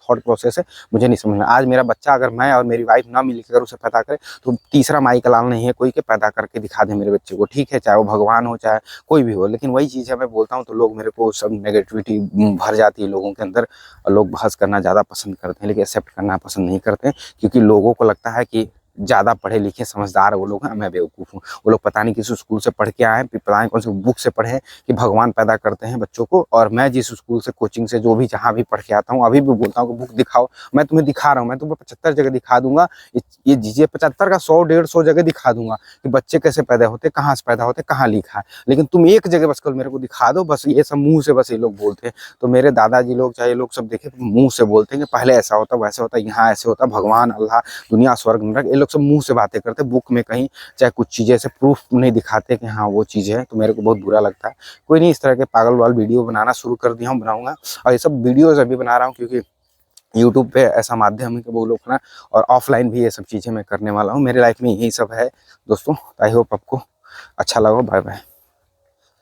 थॉट प्रोसेस है मुझे नहीं समझ में। आज मेरा बच्चा अगर मैं और मेरी वाइफ ना मिलकर उसे पैदा करे तो तीसरा माई का लाल नहीं है कोई के पैदा करके दिखा दे मेरे बच्चे को, ठीक है, चाहे वो भगवान हो चाहे कोई भी हो। लेकिन वही चीज़ है मैं बोलता हूँ तो लोग मेरे को सब नेगेटिविटी भर जाती है लोगों के अंदर, और लोग बहस करना ज़्यादा पसंद करते हैं लेकिन एक्सेप्ट करना पसंद नहीं करते हैं, क्योंकि लोगों को लगता है कि ज़्यादा पढ़े लिखे समझदार वो लोग हैं, मैं बेवकूफ़ हूँ। वो लोग पता नहीं किस स्कूल से पढ़ के आए हैं, पता नहीं कौन सी बुक से पढ़े हैं कि भगवान पैदा करते हैं बच्चों को। और मैं जिस स्कूल से, कोचिंग से, जो भी जहाँ भी पढ़ के आता हूँ, अभी भी बोलता हूँ कि बुक दिखाओ, मैं तुम्हें दिखा रहा हूँ, मैं तुम्हें 75 जगह दिखा दूंगा, ये चीज़ें 75 का 100-150 जगह दिखा दूंगा कि बच्चे कैसे पैदा होते, कहाँ से पैदा होते, कहाँ लिखा है। लेकिन तुम एक जगह बस कल मेरे को दिखा दो, बस ये सब मुँह से बस ये लोग बोलते हैं। तो मेरे दादाजी लोग चाहे लोग सब देखे मुँह से बोलते हैं कि पहले ऐसा होता, वैसा होता, यहाँ ऐसे होता, भगवान, अल्लाह, दुनिया, स्वर्ग, नरक, ये लोग सब मुँह से बातें करते, बुक में कहीं चाहे कुछ चीज़ें से प्रूफ नहीं दिखाते कि हाँ वो चीज़ है। तो मेरे को बहुत बुरा लगता है। कोई नहीं, इस तरह के पागल वाल वीडियो बनाना शुरू कर दिया हूँ, बनाऊंगा। और ये सब वीडियोज़ अभी बना रहा हूँ क्योंकि यूट्यूब पे ऐसा माध्यम है कि वो लोग ना, और ऑफलाइन भी ये सब चीज़ें मैं करने वाला हूँ। मेरे लाइफ में यही सब है दोस्तों। आई होप आपको अच्छा लगा। Bye bye.